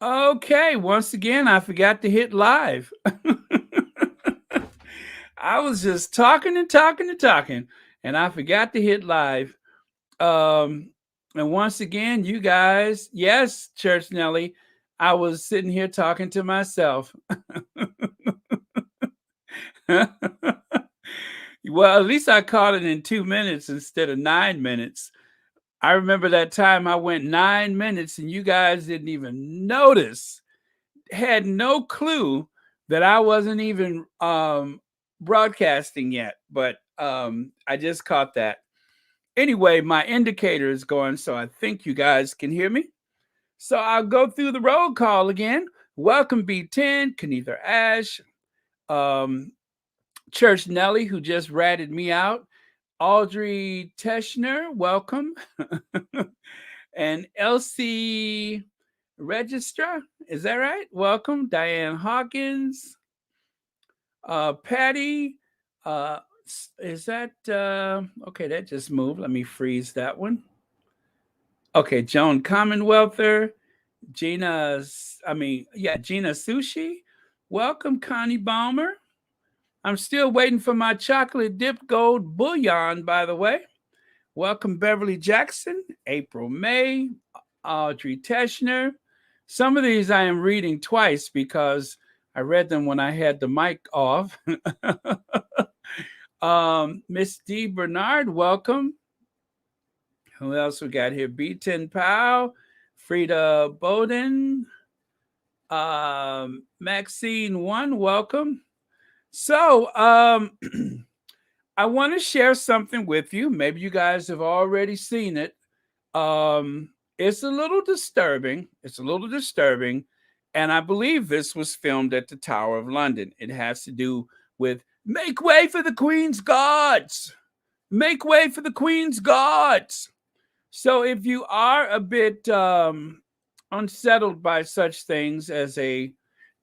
Okay, once again, I forgot to hit live. I was just talking and talking and talking, and I forgot to hit live. Um, and once again, you guys, yes, Church Nelly, I was sitting here talking to myself. Well, at least I caught it in 2 minutes instead of 9 minutes. I remember that time I went 9 minutes and you guys didn't even notice, had no clue that I wasn't even broadcasting yet, but I just caught that. Anyway, my indicator is going, so I think you guys can hear me. So I'll go through the roll call again. Welcome B10, Kenether Ash, um, Church Nelly, who just ratted me out, Audrey Teschner, welcome, and Elsie Registra, is that right? Welcome, Diane Hawkins, Patty, uh, is that okay? That just moved. Let me freeze that one. Okay, Joan Commonwealther, Gina Sushi. Welcome, Connie Balmer. I'm still waiting for my chocolate dipped gold bullion, by the way. Welcome, Beverly Jackson, April May, Audrey Teschner. Some of these I am reading twice because I read them when I had the mic off. Miss D. Bernard, welcome. Who else we got here? B10 Powell, Frida Bowden, Maxine One, welcome. So, I want to share something with you. Maybe you guys have already seen it. Um, it's a little disturbing. It's a little disturbing. And I believe this was filmed at the Tower of London. It has to do with make way for the Queen's guards. Make way for the Queen's guards. So if you are a bit unsettled by such things as a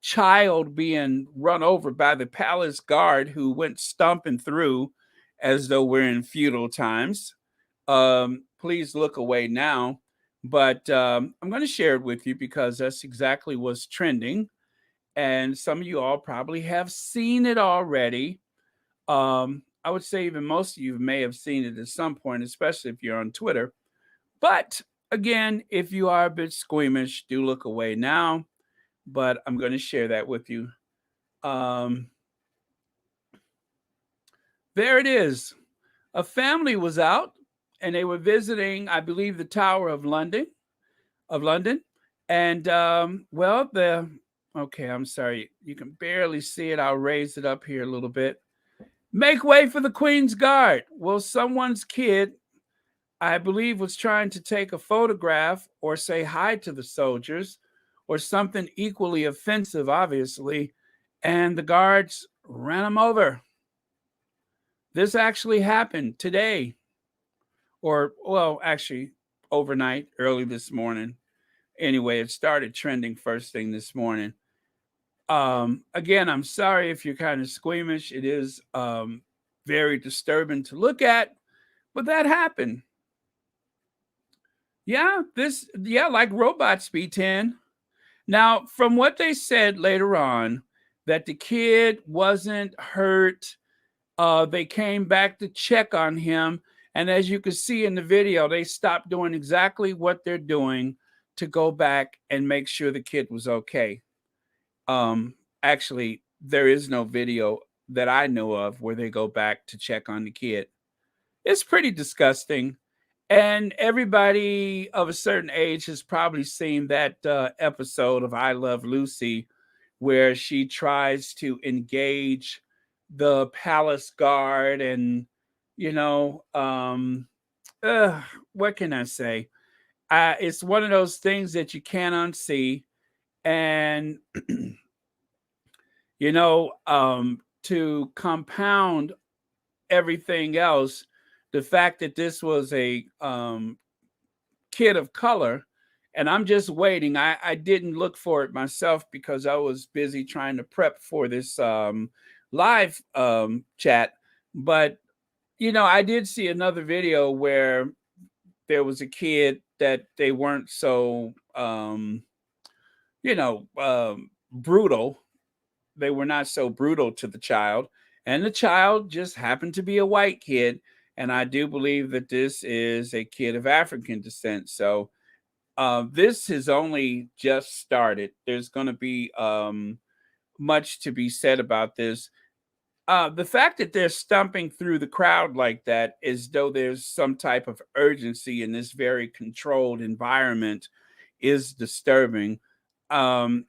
child being run over by the palace guard who went stomping through as though we're in feudal times, please look away now. But I'm going to share it with you because that's exactly what's trending. And some of you all probably have seen it already. I would say even most of you may have seen it at some point, especially if you're on Twitter. But again, if you are a bit squeamish, do look away now. But I'm going to share that with you. Um, there it is. A family was out and they were visiting, I believe, the Tower of London. And well, the okay, I'm sorry, you can barely see it. I'll raise it up here a little bit. Make way for the Queen's Guard. Well, someone's kid, I believe, was trying to take a photograph or say hi to the soldiers or something equally offensive, obviously, and the guards ran him over. This actually happened today, or, well, actually, overnight, early this morning. Anyway, it started trending first thing this morning. Again, I'm sorry if you're kind of squeamish. It is very disturbing to look at, but that happened. Yeah, like robots, B10. Now, from what they said later on, that the kid wasn't hurt. They came back to check on him. And as you can see in the video, they stopped doing exactly what they're doing to go back and make sure the kid was okay. Actually, there is no video that I know of where they go back to check on the kid. It's pretty disgusting. And everybody of a certain age has probably seen that episode of I Love Lucy where she tries to engage the palace guard and, you know, what can I say? It's one of those things that you can't unsee. And, to compound everything else, the fact that this was a kid of color, and I'm just waiting. I didn't look for it myself because I was busy trying to prep for this live chat. But, I did see another video where there was a kid that they weren't so brutal. They were not so brutal to the child, and the child just happened to be a white kid. And I do believe that this is a kid of African descent. So this has only just started. There's going to be much to be said about this. The fact that they're stumping through the crowd like that, as though there's some type of urgency in this very controlled environment, is disturbing. Um,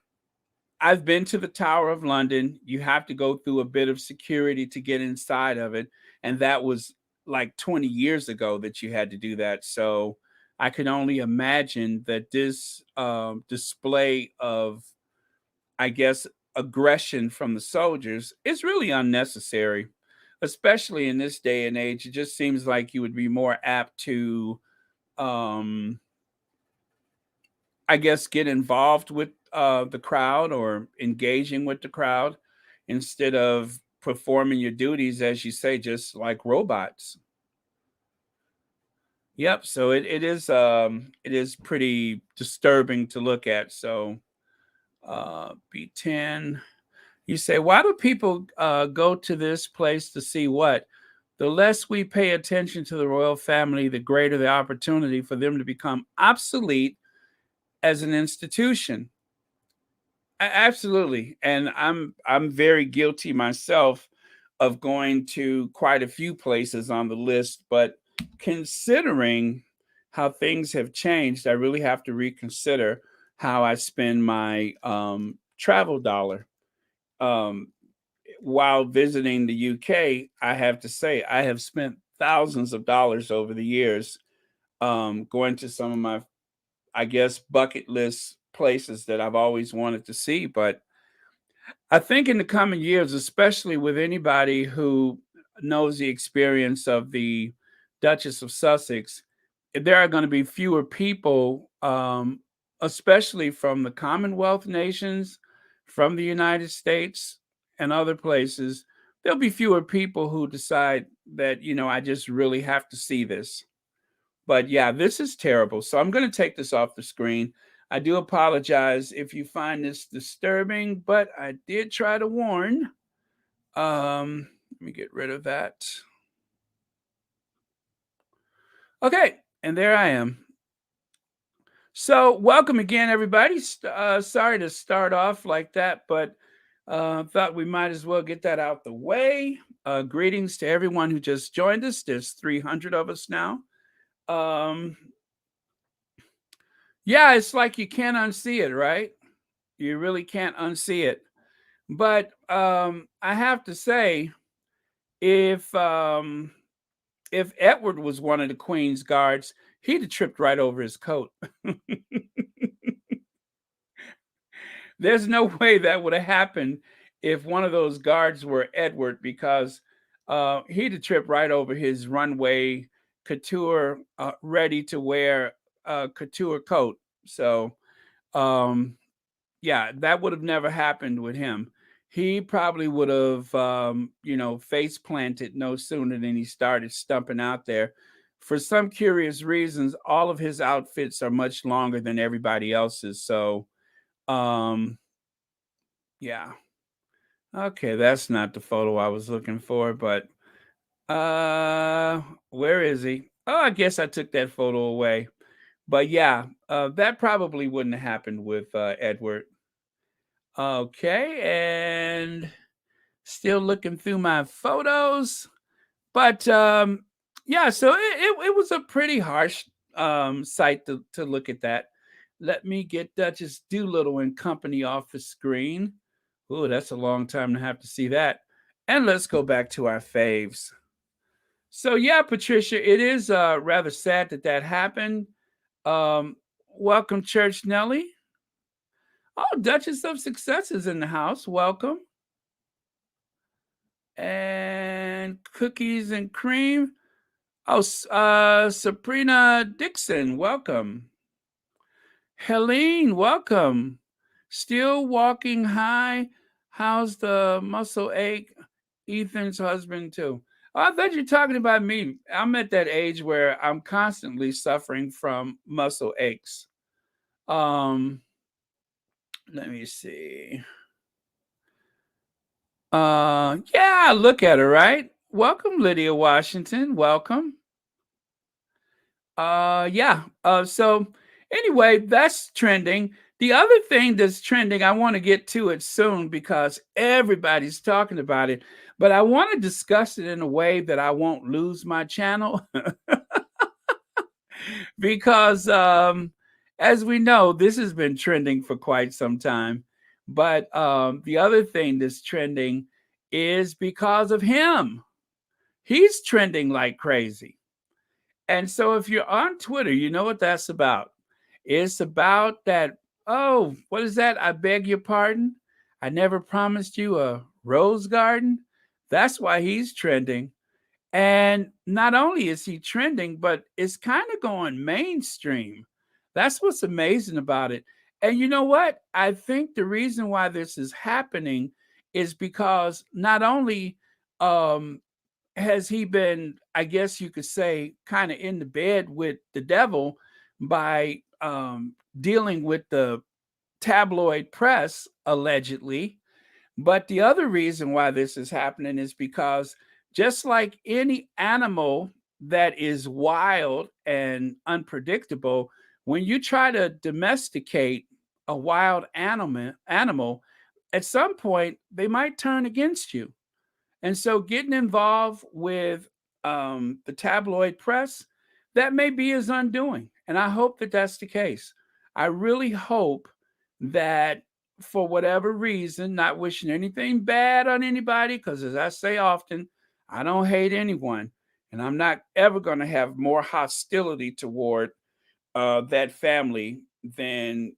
I've been to the Tower of London. You have to go through a bit of security to get inside of it. And that was like 20 years ago that you had to do that. So I can only imagine that this display of, I guess, aggression from the soldiers is really unnecessary, especially in this day and age. It just seems like you would be more apt to, um, I guess, get involved with the crowd or engaging with the crowd instead of performing your duties, as you say, just like robots. Yep. So it is pretty disturbing to look at. So B10. You say, why do people go to this place to see what? The less we pay attention to the royal family, the greater the opportunity for them to become obsolete as an institution. Absolutely, and I'm very guilty myself of going to quite a few places on the list, but considering how things have changed, I really have to reconsider how I spend my travel dollar. Um, while visiting the UK, I have to say I have spent thousands of dollars over the years going to some of my, I guess, bucket list places that I've always wanted to see. But I think in the coming years, especially with anybody who knows the experience of the Duchess of Sussex, there are going to be fewer people, especially from the Commonwealth nations, from the United States and other places. There'll be fewer people who decide that, I just really have to see this. But yeah, this is terrible. So I'm going to take this off the screen. I do apologize if you find this disturbing, but I did try to warn. Let me get rid of that. Okay, and there I am. So welcome again, everybody. Sorry to start off like that, but thought we might as well get that out the way. Greetings to everyone who just joined us. There's 300 of us now. Um, yeah, it's like you can't unsee it, right? You really can't unsee it. But I have to say, if um, if Edward was one of the Queen's guards, he'd have tripped right over his coat. There's no way that would have happened if one of those guards were Edward, because he'd have tripped right over his runway couture, ready to wear couture coat. So um, yeah, that would have never happened with him. He probably would have, face planted no sooner than he started stumping out there. For some curious reasons, all of his outfits are much longer than everybody else's. So, um, yeah. Okay, that's not the photo I was looking for, but where is he? Oh, I guess I took that photo away. But yeah, that probably wouldn't have happened with Edward. Okay, and still looking through my photos. But yeah, so it was a pretty harsh sight to look at that. Let me get Duchess Doolittle and company off the screen. Ooh, that's a long time to have to see that. And let's go back to our faves. So yeah, Patricia, it is rather sad that that happened. Um, welcome, Church Nelly. Oh, Duchess of Success is in the house. Welcome. And cookies and cream. Oh, Sabrina Dixon, welcome. Helene, welcome. Still walking high. How's the muscle ache? Ethan's husband, too. Oh, I thought you were talking about me. I'm at that age where I'm constantly suffering from muscle aches. Um, Let me see. Yeah, look at her, right? Welcome, Lydia Washington. Welcome. Yeah. So anyway, that's trending. The other thing that's trending, I want to get to it soon because everybody's talking about it, but I want to discuss it in a way that I won't lose my channel because as we know, this has been trending for quite some time. But the other thing that's trending is because of him. He's trending like crazy. And so if you're on Twitter, you know what that's about. It's about that, oh, what is that? I beg your pardon. I never promised you a rose garden. That's why he's trending. And not only is he trending, but it's kind of going mainstream. That's what's amazing about it. And you know what? I think the reason why this is happening is because not only um, has he been, I guess you could say, kind of in the bed with the devil by dealing with the tabloid press, allegedly. But the other reason why this is happening is because just like any animal that is wild and unpredictable, when you try to domesticate a wild animal, at some point they might turn against you. And so getting involved with the tabloid press, that may be his undoing. And I hope that that's the case. I really hope that for whatever reason, not wishing anything bad on anybody, because as I say often, I don't hate anyone. And I'm not ever going to have more hostility toward that family than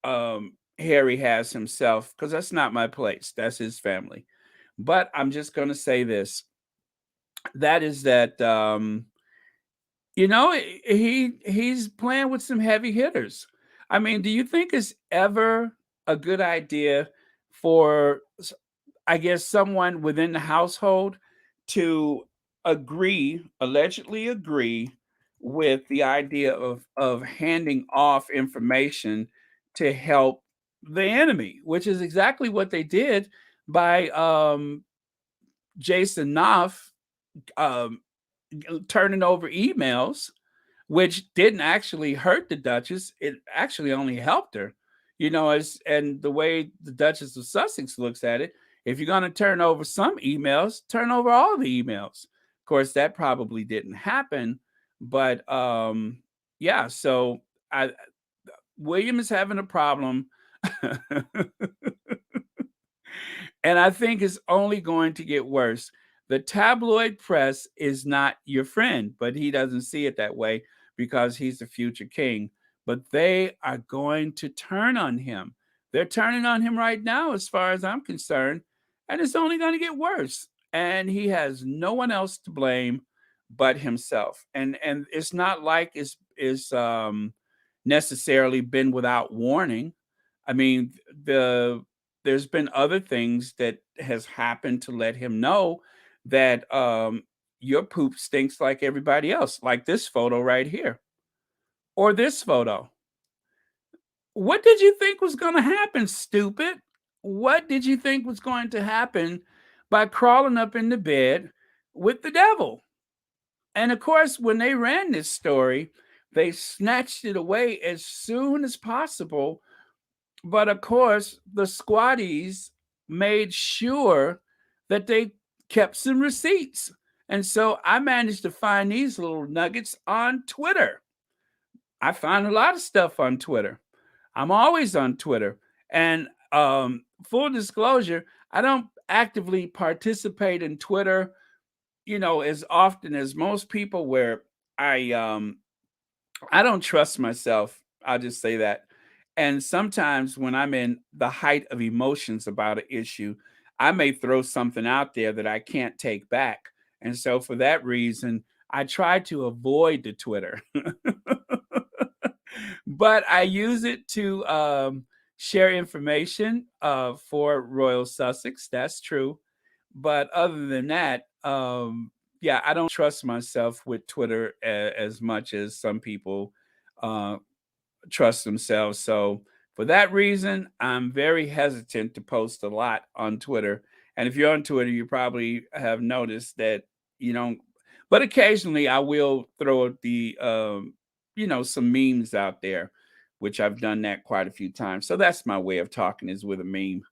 Harry has himself, because that's not my place. That's his family. But I'm just going to say this, that is that he's playing with some heavy hitters. I mean, do you think it's ever a good idea for, I guess, someone within the household to allegedly agree with the idea of handing off information to help the enemy, which is exactly what they did by Jason Knopf um, turning over emails, which didn't actually hurt the Duchess. It actually only helped her. As and the way the Duchess of Sussex looks at it, if you're going to turn over some emails, turn over all the emails. Of course, that probably didn't happen, but yeah. So William is having a problem. And I think it's only going to get worse. The tabloid press is not your friend, but he doesn't see it that way because he's the future king. But they are going to turn on him. They're turning on him right now, as far as I'm concerned, and it's only going to get worse. And he has no one else to blame but himself. And it's not like it's necessarily been without warning. I mean, there's been other things that has happened to let him know that your poop stinks like everybody else, like this photo right here or this photo. What did you think was going to happen, stupid? What did you think was going to happen by crawling up in the bed with the devil? And of course, when they ran this story, they snatched it away as soon as possible. But of course, the squatties made sure that they kept some receipts. And so I managed to find these little nuggets on Twitter. I find a lot of stuff on Twitter. I'm always on Twitter. And full disclosure, I don't actively participate in Twitter, as often as most people, where I don't trust myself. I'll just say that. And sometimes when I'm in the height of emotions about an issue, I may throw something out there that I can't take back. And so for that reason, I try to avoid the Twitter. But I use it to share information for Royal Sussex. That's true. But other than that, yeah, I don't trust myself with Twitter as much as some people uh, trust themselves. So For that reason, I'm very hesitant to post a lot on Twitter. And if you're on Twitter, you probably have noticed that you don't. But occasionally, I will throw some memes out there, which I've done that quite a few times. So that's my way of talking, is with a meme.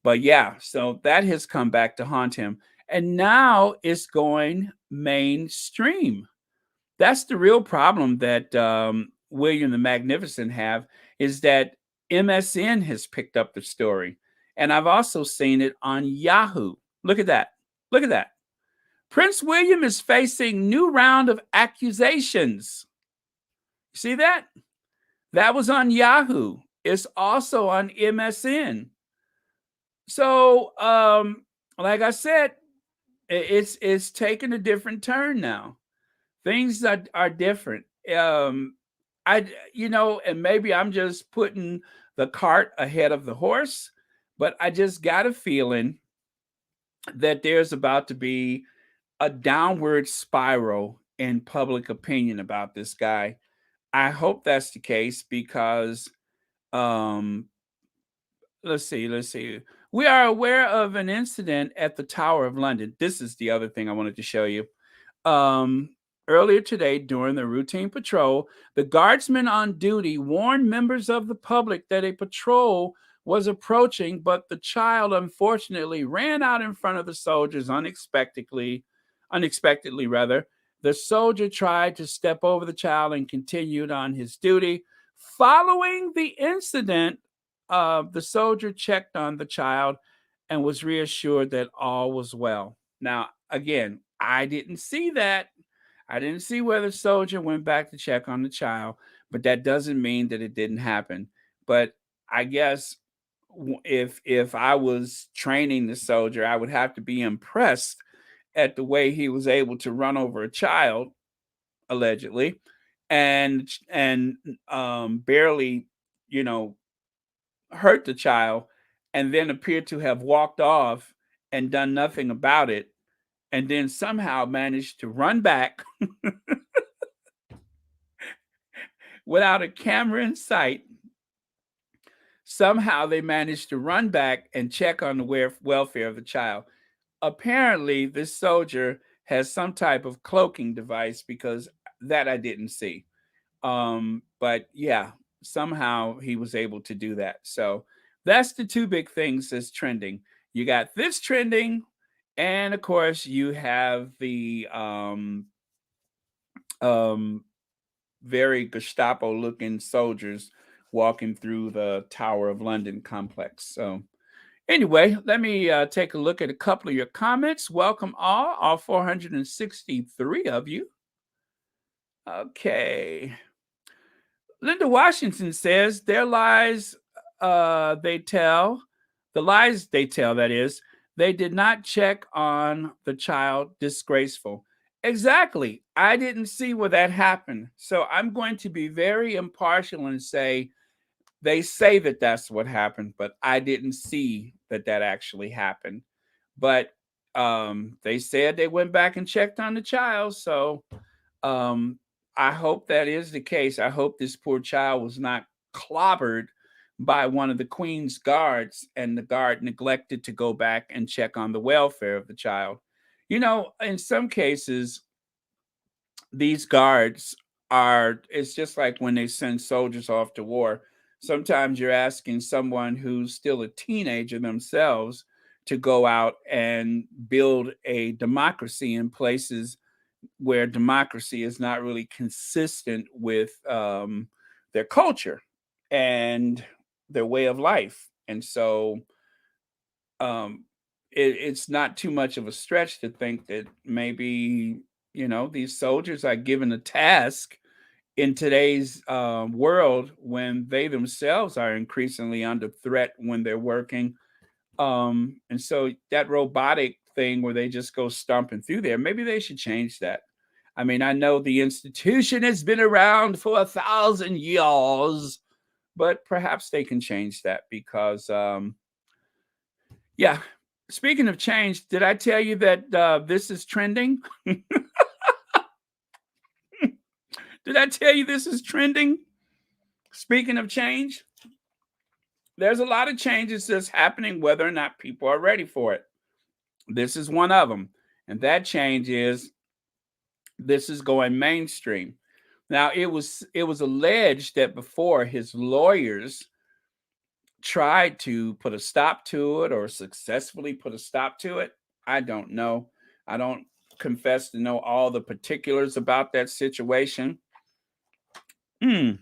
But yeah, so that has come back to haunt him. And now it's going mainstream. That's the real problem that William the Magnificent have, is that MSN has picked up the story. And I've also seen it on Yahoo. Look at that. Look at that. Prince William is facing new round of accusations. See that? That was on Yahoo. It's also on MSN. So, like I said, it's taken a different turn now. Things are different. And maybe I'm just putting the cart ahead of the horse, but I just got a feeling that there's about to be a downward spiral in public opinion about this guy. I hope that's the case because um let's see. We are aware of an incident at the Tower of London. This is the other thing I wanted to show you. Um, Earlier today, during the routine patrol, the guardsmen on duty warned members of the public that a patrol was approaching, but the child unfortunately ran out in front of the soldiers unexpectedly rather. The soldier tried to step over the child and continued on his duty. Following the incident, the soldier checked on the child and was reassured that all was well. Now, again, I didn't see that. I didn't see where the soldier went back to check on the child, but that doesn't mean that it didn't happen. But I guess if I was training the soldier, I would have to be impressed at the way he was able to run over a child, allegedly, and barely, you know, hurt the child, and then appeared to have walked off and done nothing about it, and then somehow managed to run back without a camera in sight. Somehow they managed to run back and check on the welfare of the child. Apparently, this soldier has some type of cloaking device, because that I didn't see. But yeah, somehow he was able to do that. So that's the two big things that's trending. You got this trending, and of course you have the very Gestapo looking soldiers walking through the Tower of London complex. So anyway, let me take a look at a couple of your comments. Welcome all 463 of you. Okay. Linda Washington says their lies they tell, the lies they tell, that is, they did not check on the child. Disgraceful. Exactly. I didn't see where that happened. So I'm going to be very impartial and say they say that that's what happened, but I didn't see that actually happened. But they said they went back and checked on the child. So I hope that is the case. I hope this poor child was not clobbered by one of the Queen's guards, and the guard neglected to go back and check on the welfare of the child. You know, in some cases, these guards it's just like when they send soldiers off to war. Sometimes you're asking someone who's still a teenager themselves to go out and build a democracy in places where democracy is not really consistent with their culture and their way of life. And so it's not too much of a stretch to think that maybe, these soldiers are given a task in today's world, when they themselves are increasingly under threat when they're working. And so that robotic thing where they just go stomping through there, maybe they should change that. I mean, I know the institution has been around for 1,000 years, but perhaps they can change that because, yeah. Speaking of change, did I tell you that this is trending? Did I tell you this is trending? Speaking of change, there's a lot of changes that's happening, whether or not people are ready for it. This is one of them. And that change is this is going mainstream. Now it was alleged that before his lawyers tried to put a stop to it or successfully put a stop to it. I don't know. I don't confess to know all the particulars about that situation. Hmm.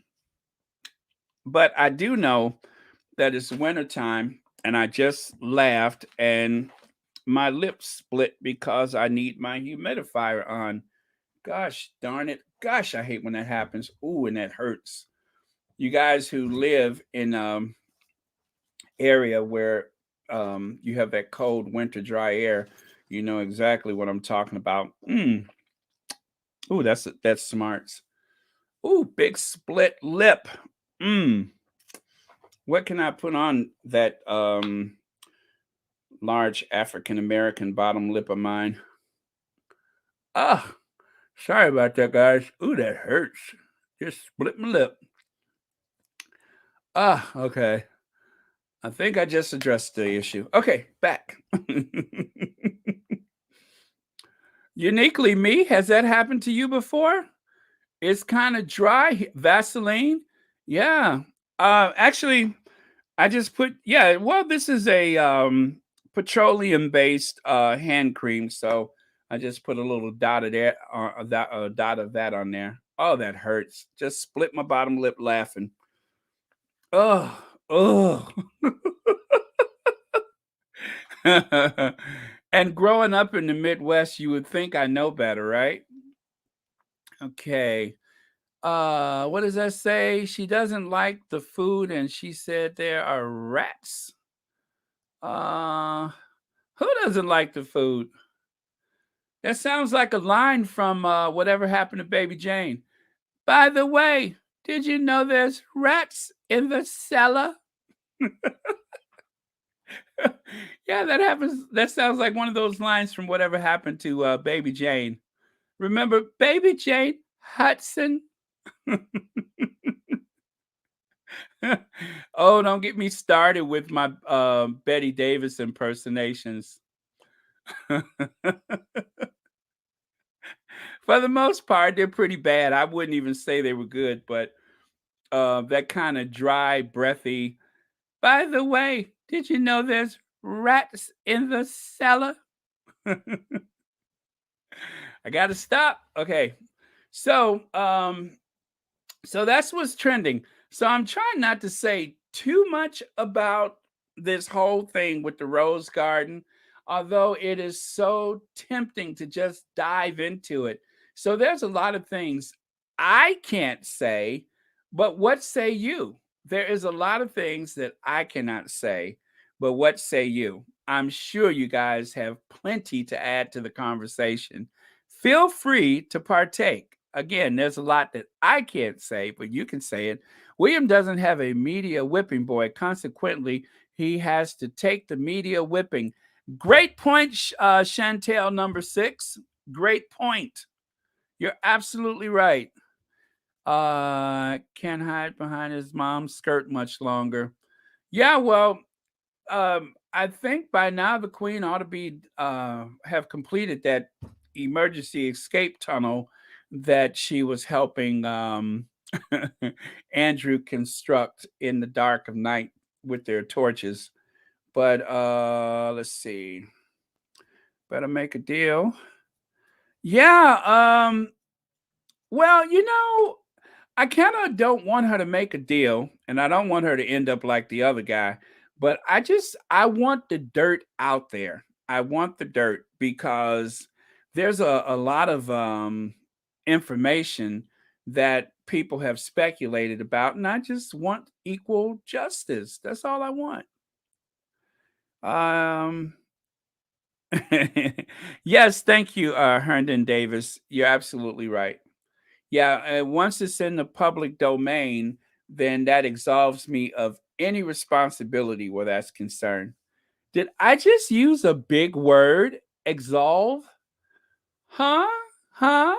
But I do know that it's wintertime and I just laughed and my lips split because I need my humidifier on. Gosh darn it. Gosh, I hate when that happens. Ooh, and that hurts. You guys who live in area where you have that cold winter dry air, you know exactly what I'm talking about. Ooh, that's smarts. Ooh, big split lip. Mm. What can I put on that large African American bottom lip of mine? Ah, sorry about that, guys. Ooh, that hurts. Just split my lip. Ah, okay. I think I just addressed the issue. Okay, back. Uniquely me, has that happened to you before? It's kind of dry. Vaseline. Yeah. Actually, I just put yeah. Well, this is a petroleum based hand cream, so I just put a little dot of that dot of that on there. Oh, that hurts. Just split my bottom lip laughing. Oh, oh. And growing up in the Midwest, you would think I know better, right? Okay. What does that say? She doesn't like the food and she said there are rats. Uh who doesn't like the food? That sounds like a line from Whatever Happened to Baby Jane. By the way, did you know there's rats in the cellar? Yeah, that happens. That sounds like one of those lines from Whatever Happened to Baby Jane. Remember Baby Jane Hudson? Oh, don't get me started with my Betty Davis impersonations. For the most part, they're pretty bad. I wouldn't even say they were good, but that kind of dry, breathy. By the way, did you know there's rats in the cellar? I gotta stop. Okay. So so that's what's trending. So I'm trying not to say too much about this whole thing with the rose garden, although it is so tempting to just dive into it. So there's a lot of things I can't say, but what say you? There is a lot of things that I cannot say, but what say you? I'm sure you guys have plenty to add to the conversation. Feel free to partake. Again, there's a lot that I can't say, but you can say it. William doesn't have a media whipping boy. Consequently, he has to take the media whipping. Great point, Chantel number 6. Great point. You're absolutely right. Can't hide behind his mom's skirt much longer. Yeah, well, I think by now the Queen ought to be have completed that emergency escape tunnel that she was helping Andrew construct in the dark of night with their torches. But let's see. Better make a deal. Yeah, well, I kind of don't want her to make a deal and I don't want her to end up like the other guy, but I want the dirt out there. I want the dirt because there's a lot of information that people have speculated about and I just want equal justice. That's all I want. Um yes, thank you, Herndon Davis. You're absolutely right. Yeah, once it's in the public domain, then that absolves me of any responsibility where that's concerned. Did I just use a big word? Absolve? Huh? Huh?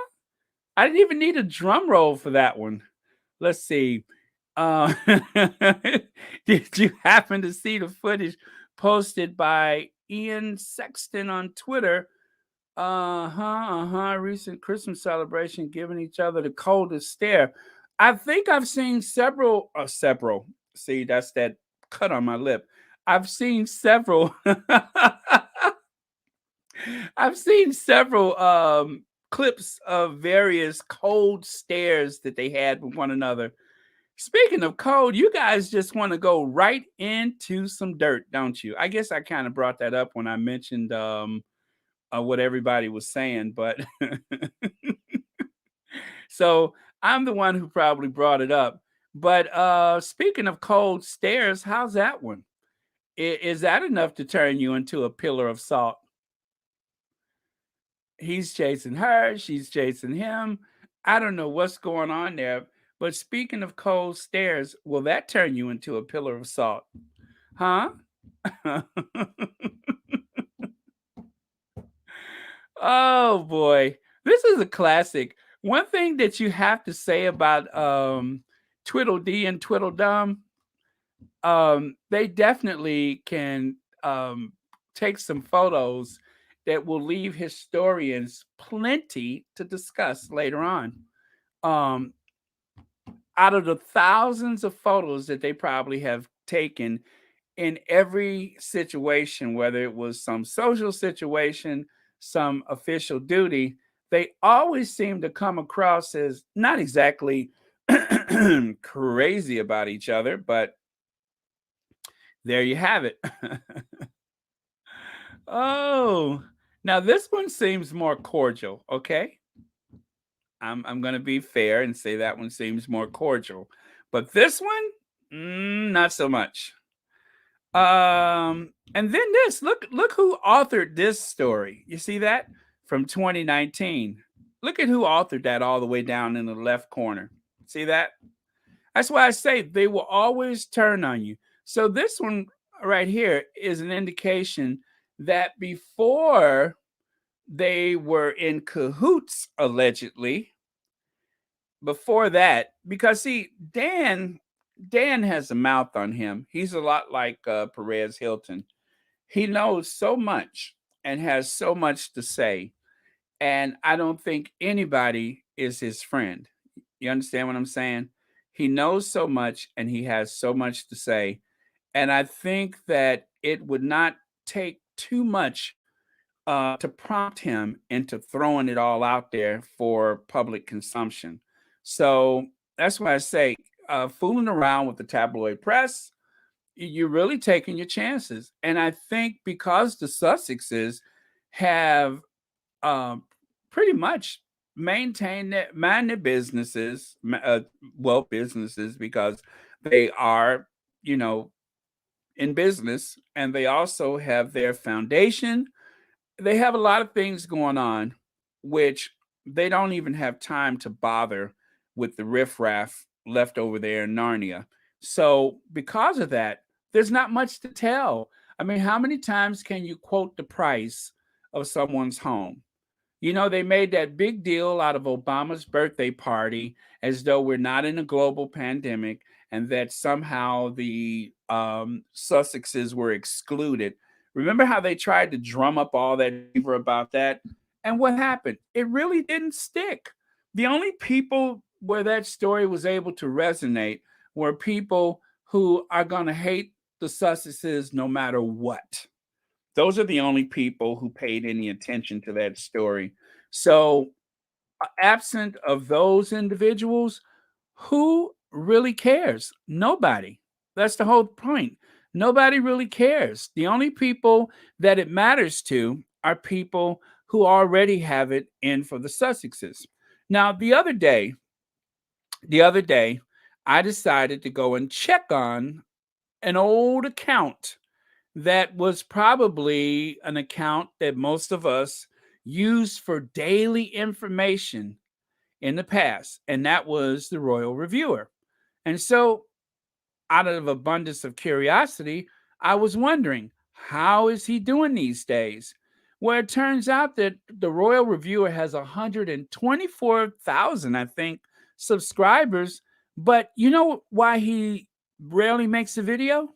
I didn't even need a drum roll for that one. Let's see. Uh, did you happen to see the footage posted by Ian Sexton on Twitter? Recent Christmas celebration giving each other the coldest stare. I think I've seen several. See, that's that cut on my lip. I've seen several. I've seen several clips of various cold stares that they had with one another. Speaking of cold, you guys just want to go right into some dirt, don't you? I guess I kind of brought that up when I mentioned what everybody was saying, but so I'm the one who probably brought it up. But speaking of cold stares, how's that one? Is that enough to turn you into a pillar of salt? He's chasing her, she's chasing him. I don't know what's going on there. But speaking of cold stares, will that turn you into a pillar of salt? Huh? Oh boy. This is a classic. One thing that you have to say about Twiddledee and Twiddledum, they definitely can take some photos that will leave historians plenty to discuss later on. Um, Out of the thousands of photos that they probably have taken in every situation, whether it was some social situation, some official duty, they always seem to come across as not exactly crazy about each other, but there you have it. Oh, now this one seems more cordial, okay? I'm going to be fair and say that one seems more cordial. But this one, not so much. And then this, look who authored this story. You see that? From 2019. Look at who authored that all the way down in the left corner. See that? That's why I say they will always turn on you. So this one right here is an indication that before they were in cahoots, allegedly, before that, because see, Dan has a mouth on him. He's a lot like Perez Hilton. He knows so much and has so much to say, and I don't think anybody is his friend. You understand what I'm saying? He knows so much and he has so much to say, and I think that it would not take too much to prompt him into throwing it all out there for public consumption. So that's why I say, fooling around with the tabloid press, you're really taking your chances. And I think because the Sussexes have um, pretty much mind their businesses, businesses because they are, you know, in business, and they also have their foundation. They have a lot of things going on, which they don't even have time to bother with the riffraff left over there in Narnia. So, because of that, there's not much to tell. I mean, how many times can you quote the price of someone's home? You know, they made that big deal out of Obama's birthday party as though we're not in a global pandemic and that somehow the Sussexes were excluded. Remember how they tried to drum up all that fever about that? And what happened? It really didn't stick. The only people where that story was able to resonate were people who are going to hate the Sussexes no matter what. Those are the only people who paid any attention to that story. So, absent of those individuals, who really cares? Nobody. That's the whole point. Nobody really cares. The only people that it matters to are people who already have it in for the Sussexes. Now, the other day, I decided to go and check on an old account that was probably an account that most of us used for daily information in the past, and that was the Royal Reviewer. And so, out of abundance of curiosity, I was wondering, how is he doing these days? Well, it turns out that the Royal Reviewer has 124,000, I think, subscribers, But you know why he rarely makes a video?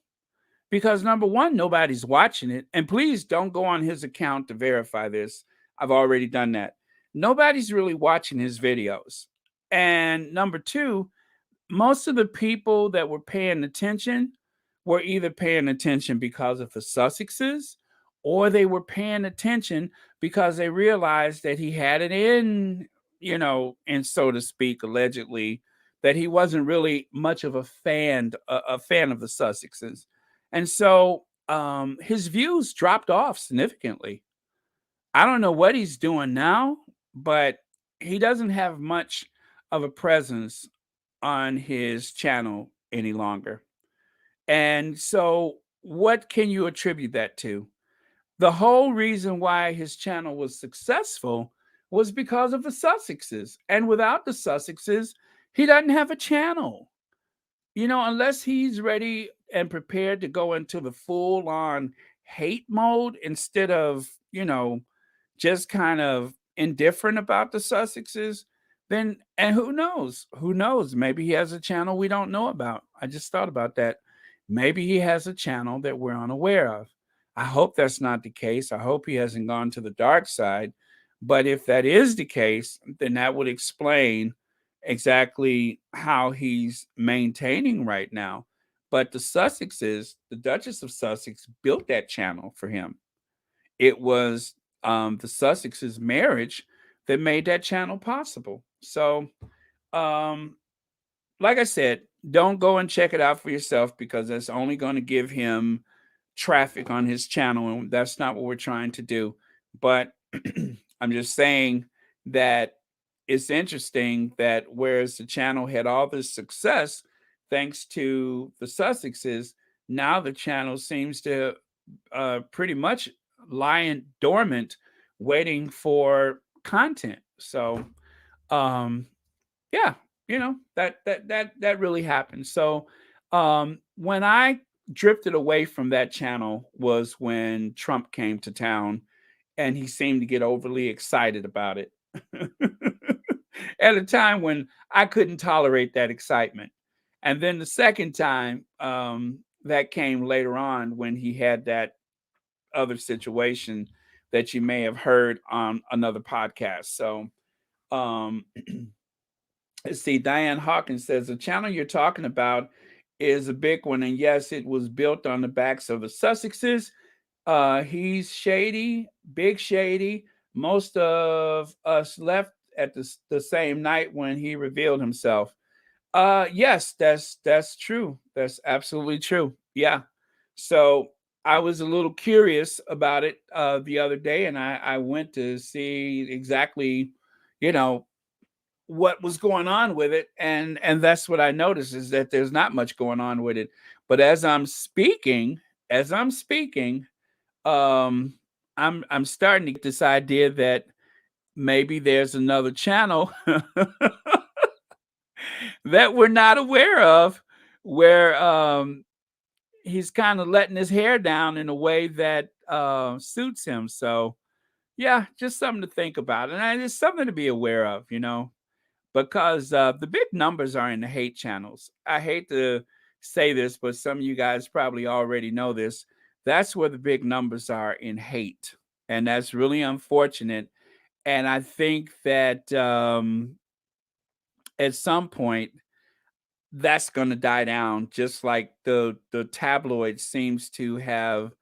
Because number one, nobody's watching it. And please don't go on his account to verify this. I've already done that. Nobody's really watching his videos. And number two, most of the people that were paying attention were either paying attention because of the Sussexes, or they were paying attention because they realized that he had it in, and so to speak, allegedly, that he wasn't really much of a fan of the Sussexes. And so his views dropped off significantly. I don't know what he's doing now, but he doesn't have much of a presence on his channel any longer. And so, what can you attribute that to? The whole reason why his channel was successful was because of the Sussexes. And without the Sussexes, he doesn't have a channel. Unless he's ready and prepared to go into the full on hate mode instead of, just kind of indifferent about the Sussexes, then, and who knows? Who knows? Maybe he has a channel we don't know about. I just thought about that. Maybe he has a channel that we're unaware of. I hope that's not the case. I hope he hasn't gone to the dark side. But if that is the case, then that would explain exactly how he's maintaining right now. But the Sussexes, the Duchess of Sussex, built that channel for him. It was the Sussexes' marriage that made that channel possible. So, um, like I said, don't go and check it out for yourself because that's only going to give him traffic on his channel, and that's not what we're trying to do. But I'm just saying that it's interesting that whereas the channel had all this success thanks to the Sussexes, now the channel seems to pretty much lying dormant, waiting for content. So, um, yeah, that really happened. So, when I drifted away from that channel was when Trump came to town, and he seemed to get overly excited about it. At a time when I couldn't tolerate that excitement. And then the second time, that came later on when he had that other situation that you may have heard on another podcast. So, um, let's see. Diane Hawkins says the channel you're talking about is a big one, and yes, it was built on the backs of the Sussexes. He's shady, big shady. Most of us left at the same night when he revealed himself. Yes, that's true. That's absolutely true. Yeah. So I was a little curious about it the other day, and I went to see exactly, you know, what was going on with it, and that's what I noticed is that there's not much going on with it. But as I'm speaking, um, I'm starting to get this idea that maybe there's another channel that we're not aware of where he's kind of letting his hair down in a way that suits him. So yeah, just something to think about, and it's something to be aware of, because the big numbers are in the hate channels. I hate to say this, but some of you guys probably already know this. That's where the big numbers are in hate, and that's really unfortunate. And I think that at some point that's going to die down, just like the tabloid seems to have.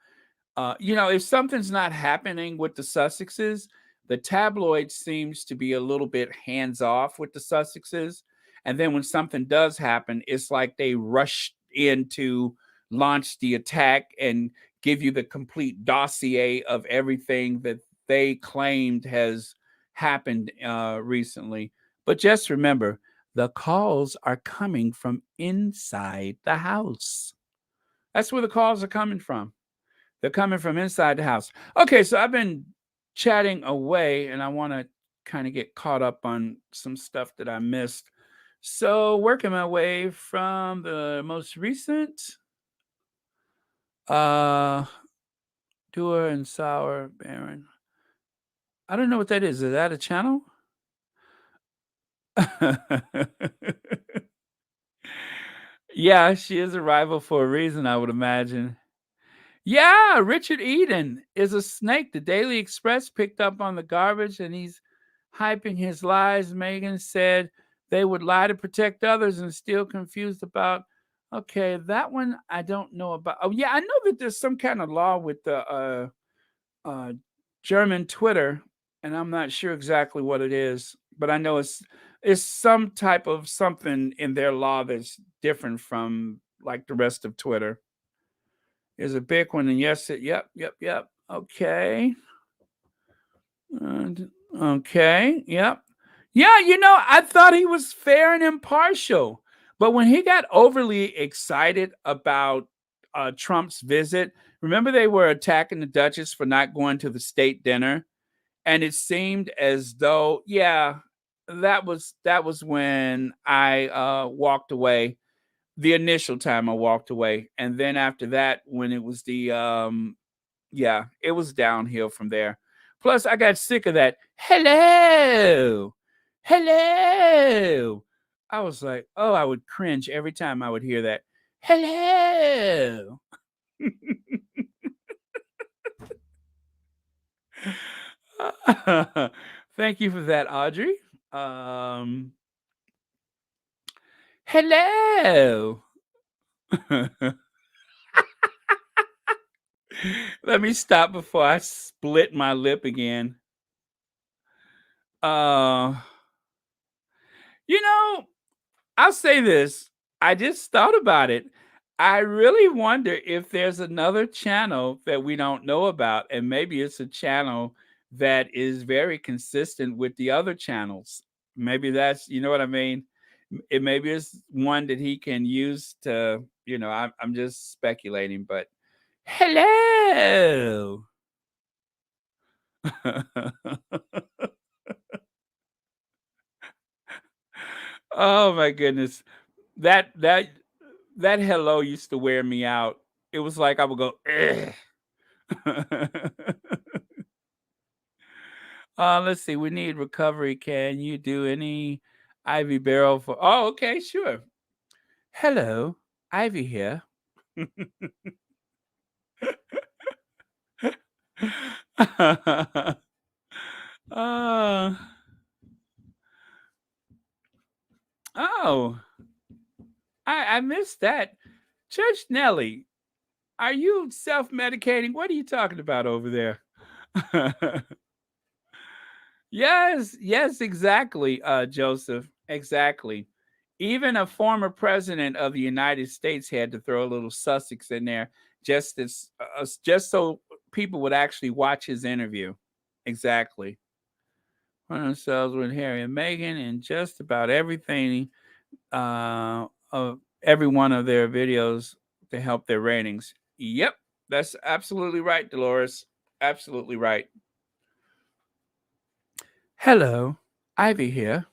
If something's not happening with the Sussexes, the tabloid seems to be a little bit hands off with the Sussexes. And then when something does happen, it's like they rush in to launch the attack and give you the complete dossier of everything that they claimed has happened recently. But just remember, the calls are coming from inside the house. That's where the calls are coming from. They're coming from inside the house. Okay, so I've been chatting away and I want to kind of get caught up on some stuff that I missed. So, working my way from the most recent uh Doer and Sour Baron. I don't know what that is. Is that a channel? Yeah, she is a rival for a reason, I would imagine. Yeah, Richard Eden is a snake. The Daily Express picked up on the garbage and he's hyping his lies. Meghan said they would lie to protect others and still confused about. Okay, that one I don't know about. Oh, yeah, I know that there's some kind of law with the uh, German Twitter, and I'm not sure exactly what it is, but I know it's some type of something in their law that's different from like the rest of Twitter. Is a big one, and yes, yep. Okay, okay, yep, yeah. I thought he was fair and impartial, but when he got overly excited about Trump's visit, remember they were attacking the Duchess for not going to the state dinner, and it seemed as though, yeah, that was when I walked away. The initial time I walked away, and then after that, when it was yeah, it was downhill from there. Plus, I got sick of that. Hello, hello. I was like, oh, I would cringe every time I would hear that. Hello. Thank you for that, Audrey. Um, hello. Let me stop before I split my lip again. Uh, you know, I'll say this. I just thought about it. I really wonder if there's another channel that we don't know about, and maybe it's a channel that is very consistent with the other channels. Maybe that's, you know what I mean? It maybe it's one that he can use to, I'm just speculating, but hello. Oh my goodness. That that hello used to wear me out. It was like I would go, "Ugh." Let's see. We need recovery. Can you do any Ivy Barrel for? Oh, okay, sure. Hello, Ivy here. uh, oh, I missed that. Church Nelly, are you self medicating? What are you talking about over there? Yes, yes, exactly, Joseph. Exactly. Even a former president of the United States had to throw a little Sussex in there just so people would actually watch his interview. Exactly. One themselves with Harry and Meghan and just about everything of every one of their videos to help their ratings. Yep, that's absolutely right, Dolores. Absolutely right. Hello, Ivy here.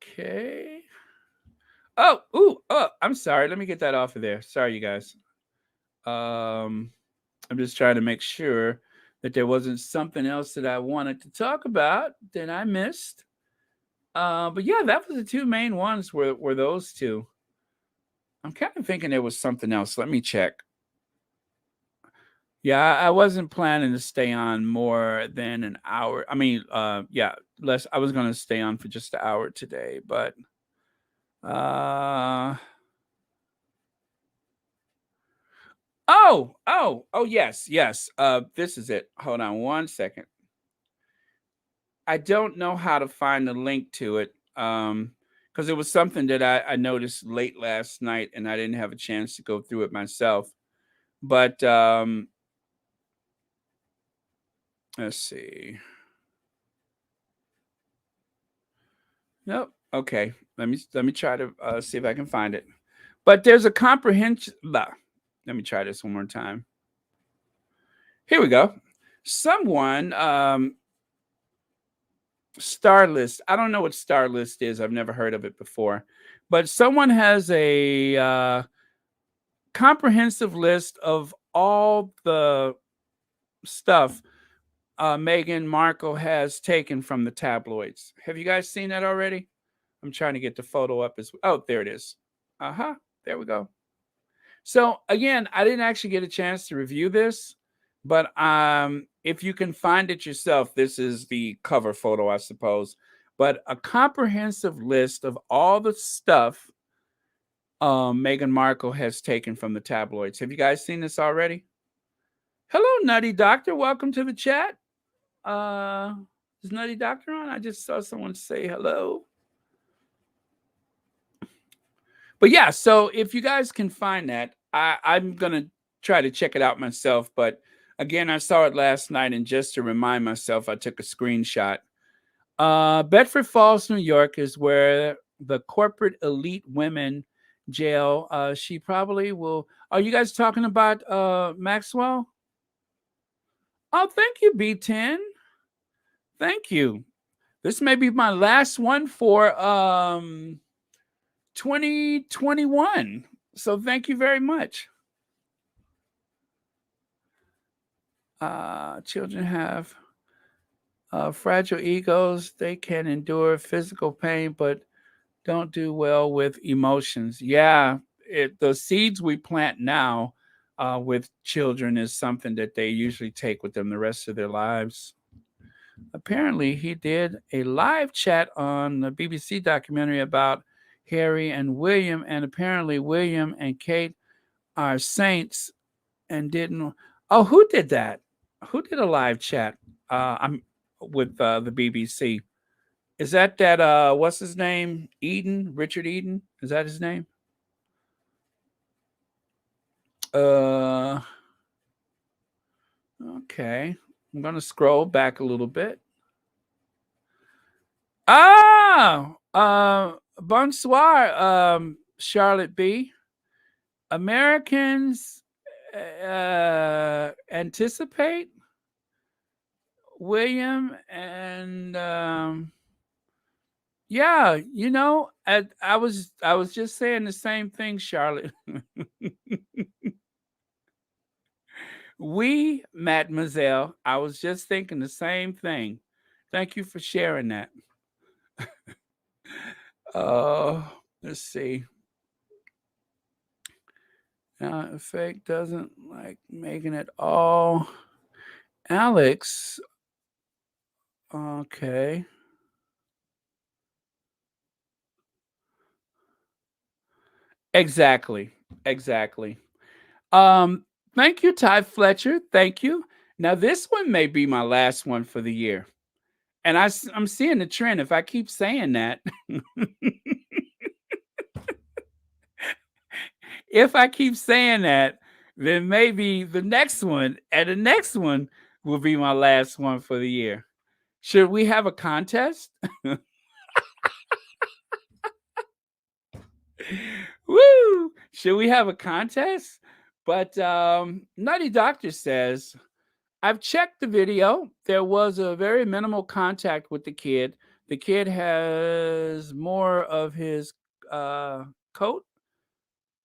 Okay. Oh, ooh, oh, I'm sorry. Let me get that off of there. Sorry, you guys. Um, I'm just trying to make sure that there wasn't something else that I wanted to talk about that I missed. But yeah, that was the two main ones were those two. I'm kind of thinking there was something else. Let me check. Yeah, I wasn't planning to stay on more than an hour. I mean, yeah, less. I was going to stay on for just an hour today, but uh oh, yes, yes. This is it. Hold on one second. I don't know how to find the link to it. Because it was something that I noticed late last night and I didn't have a chance to go through it myself. But let's see. Nope. Okay. Let me try to see if I can find it. But there's a comprehension. Let me try this one more time. Here we go. Someone Star List. I don't know what Star List is. I've never heard of it before. But someone has a comprehensive list of all the stuff Meghan Markle has taken from the tabloids. Have you guys seen that already? I'm trying to get the photo up as well. Oh, there it is. Uh huh. There we go. So again, I didn't actually get a chance to review this, but if you can find it yourself, this is the cover photo, I suppose. But a comprehensive list of all the stuff Meghan Markle has taken from the tabloids. Have you guys seen this already? Hello, Nutty Doctor. Welcome to the chat. Is Nutty Doctor on? I just saw someone say hello. But yeah, so if you guys can find that, I'm going to try to check it out myself. But again, I saw it last night, and just to remind myself, I took a screenshot. Bedford Falls, New York is where the corporate elite women jail. She probably will. Are you guys talking about Maxwell? Oh, thank you, B10. Thank you. This may be my last one for 2021. So thank you very much. Children have fragile egos. They can endure physical pain, but don't do well with emotions. Yeah, the seeds we plant now with children is something that they usually take with them the rest of their lives. Apparently, he did a live chat on the BBC documentary about Harry and William, and apparently William and Kate are saints and didn't. Oh, who did that? Who did a live chat? I'm with the BBC. Is that what's his name? Eden, Richard Eden. Is that his name? Okay. I'm gonna scroll back a little bit. Bonsoir, Charlotte B. Americans anticipate William and yeah, you know, I was just saying the same thing, Charlotte. We, mademoiselle, I was just thinking the same thing. Thank you for sharing that. Let's see. Fake doesn't like Meghan at all. Alex. Okay. Exactly. Thank you, Ty Fletcher. Thank you. Now, this one may be my last one for the year. And I'm seeing the trend. If I keep saying that, if I keep saying that, then maybe the next one and the next one will be my last one for the year. Should we have a contest? Woo! Should we have a contest? But Nutty Doctor says, I've checked the video. There was a very minimal contact with the kid. The kid has more of his coat.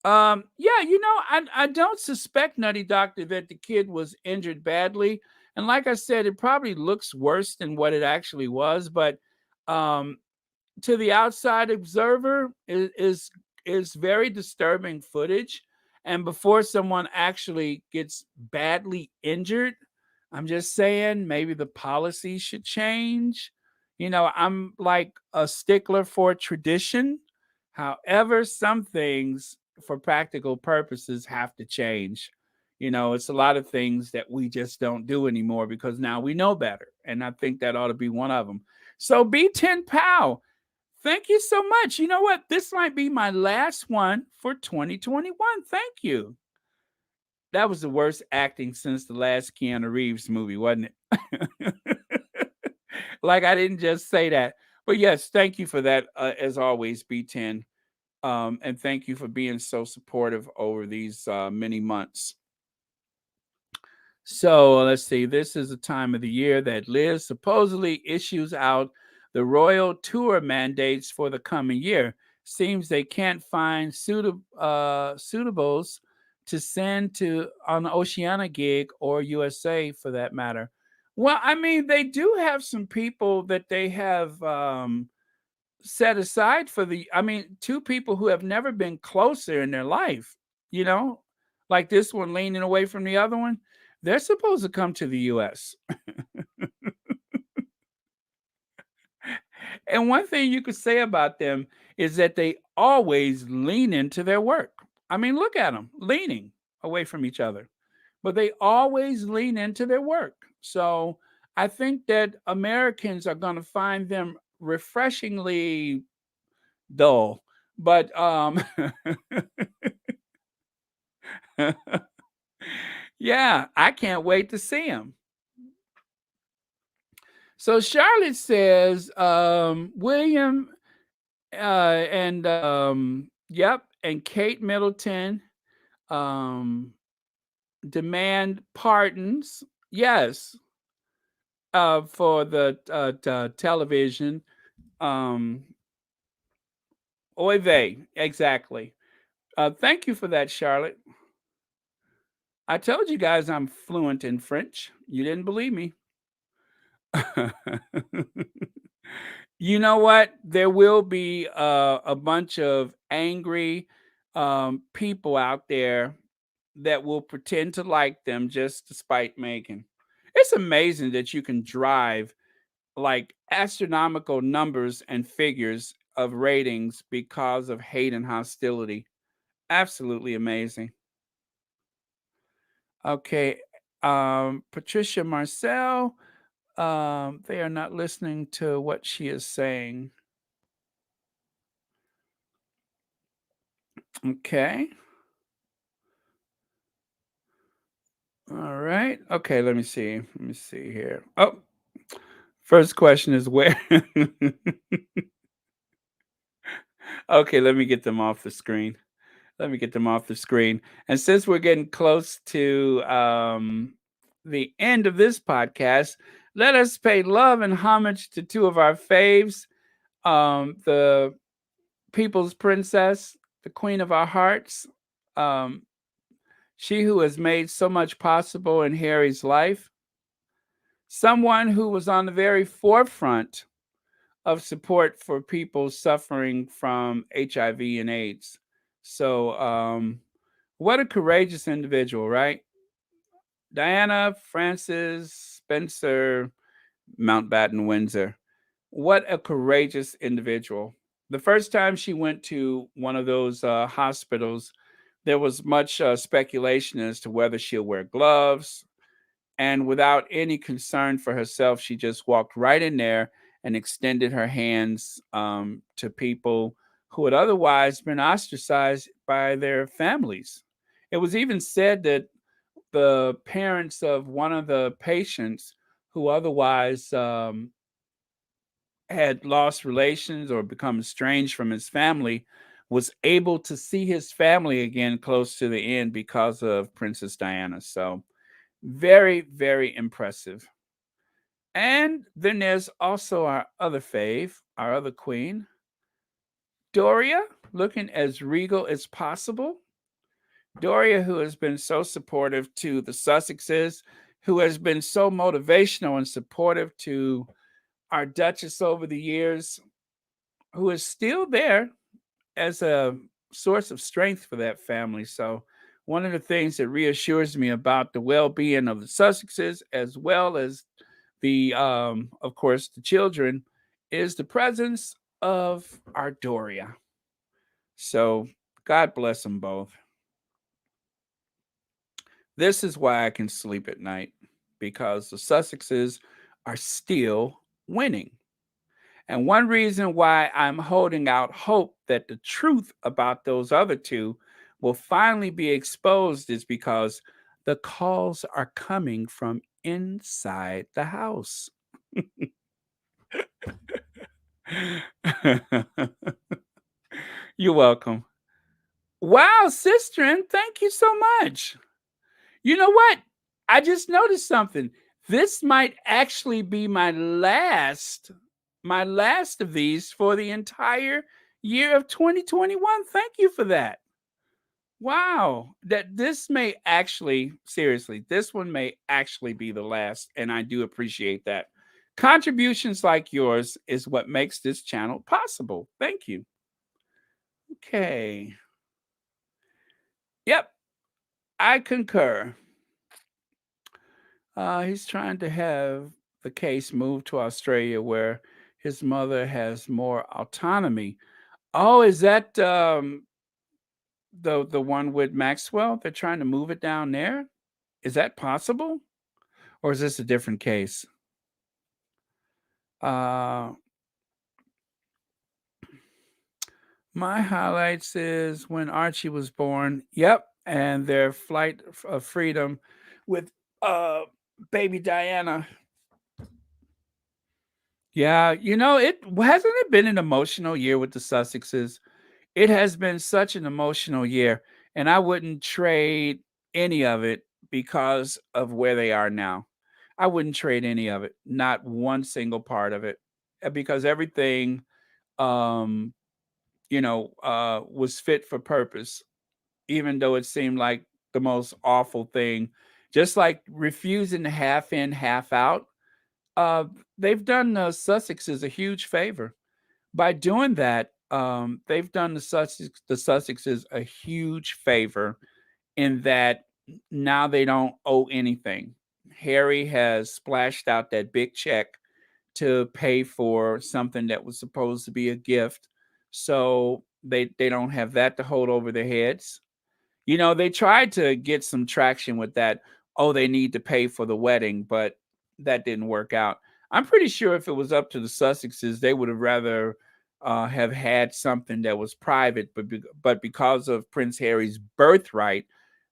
Yeah, you know, I don't suspect, Nutty Doctor, that the kid was injured badly. And like I said, it probably looks worse than what it actually was. But to the outside observer, is very disturbing footage. And before someone actually gets badly injured, I'm just saying maybe the policy should change. You know, I'm like a stickler for tradition. However, some things for practical purposes have to change. You know, it's a lot of things that we just don't do anymore because now we know better. And I think that ought to be one of them. So B10 Pow, thank you so much. You know what? This might be my last one for 2021. Thank you. That was the worst acting since the last Keanu Reeves movie, wasn't it? Like I didn't just say that. But yes, thank you for that, as always, B10. And thank you for being so supportive over these many months. So let's see. This is a time of the year that Liz supposedly issues out the royal tour mandates for the coming year. Seems they can't find suitables to send to an Oceania gig or USA for that matter. Well, I mean, they do have some people that they have set aside for two people who have never been closer in their life, you know, like this one leaning away from the other one, they're supposed to come to the US. And one thing you could say about them is that they always lean into their work. I mean, look at them leaning away from each other, but they always lean into their work. So I think that Americans are going to find them refreshingly dull. But yeah, I can't wait to see them. So Charlotte says, William and yep, and Kate Middleton demand pardons. Yes, for the television. Um, Oy vey, exactly. Thank you for that, Charlotte. I told you guys I'm fluent in French. You didn't believe me. You know what? There will be a bunch of angry people out there that will pretend to like them just to spite Meghan. It's amazing that you can drive like astronomical numbers and figures of ratings because of hate and hostility. Absolutely amazing. Okay. Patricia Marcel, they are not listening to what she is saying. Okay. All right. Okay, let me see. Let me see here. Oh, first question is where? Okay, let me get them off the screen. Let me get them off the screen. And since we're getting close to the end of this podcast, let us pay love and homage to two of our faves, the people's princess, the queen of our hearts, um, she who has made so much possible in Harry's life, someone who was on the very forefront of support for people suffering from HIV and AIDS. So, what a courageous individual, right? Diana Frances Spencer Mountbatten-Windsor. What a courageous individual. The first time she went to one of those hospitals, there was much speculation as to whether she'll wear gloves. And without any concern for herself, she just walked right in there and extended her hands to people who had otherwise been ostracized by their families. It was even said that the parents of one of the patients who otherwise had lost relations or become estranged from his family was able to see his family again close to the end because of Princess Diana. So, very, very impressive. And then there's also our other fave, our other queen, Doria, looking as regal as possible. Doria, who has been so supportive to the Sussexes, who has been so motivational and supportive to our Duchess over the years, who is still there as a source of strength for that family. So, one of the things that reassures me about the well being of the Sussexes, as well as of course, the children, is the presence of our Doria. So, God bless them both. This is why I can sleep at night, because the Sussexes are still winning. And one reason why I'm holding out hope that the truth about those other two will finally be exposed is because the calls are coming from inside the house. You're welcome. Wow, sister, and thank you so much. You know what? I just noticed something. This might actually be my last of these for the entire year of 2021. Thank you for that. Wow. That this may actually, seriously, this one may actually be the last, and I do appreciate that. Contributions like yours is what makes this channel possible. Thank you. Okay. Yep, I concur. He's trying to have the case moved to Australia where his mother has more autonomy. Oh, is that the one with Maxwell? They're trying to move it down there? Is that possible? Or is this a different case? Uh my highlights is when Archie was born. Yep, and their flight of freedom with uh baby Diana. Yeah, it hasn't it been an emotional year with the Sussexes? It has been such an emotional year, and I wouldn't trade any of it because of where they are now. I wouldn't trade any of it, not one single part of it, because everything, um, was fit for purpose, even though it seemed like the most awful thing. Just like refusing to half in, half out, uh, they've done the Sussexes a huge favor by doing that. They've done the Sussexes a huge favor in that now they don't owe anything. Harry has splashed out that big check to pay for something that was supposed to be a gift, so they don't have that to hold over their heads. They tried to get some traction with that. Oh, they need to pay for the wedding, but that didn't work out. I'm pretty sure if it was up to the Sussexes, they would have rather have had something that was private, but because of Prince Harry's birthright,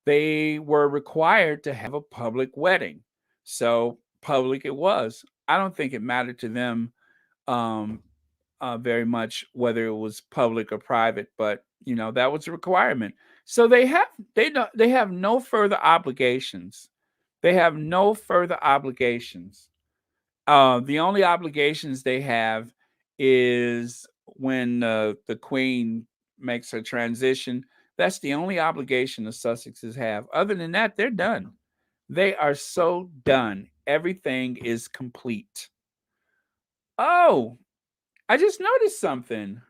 they were required to have a public wedding. So public it was. I don't think it mattered to them um, very much whether it was public or private, but that was a requirement. So they have no further obligations. They have no further obligations. The only obligations they have is when the Queen makes her transition. That's the only obligation the Sussexes have. Other than that, they're done. They are so done. Everything is complete. Oh, I just noticed something.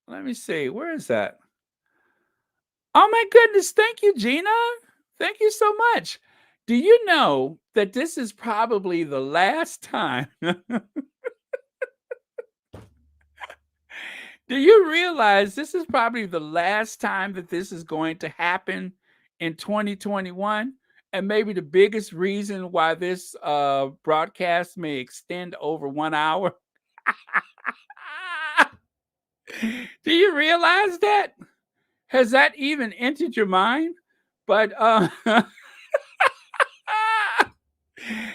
Let me see. Where is that? Oh my goodness. Thank you, Gina. Thank you so much. Do you know that this is probably the last time? Do you realize this is probably the last time that this is going to happen in 2021? And maybe the biggest reason why this broadcast may extend over 1 hour? Do you realize that? Has that even entered your mind? But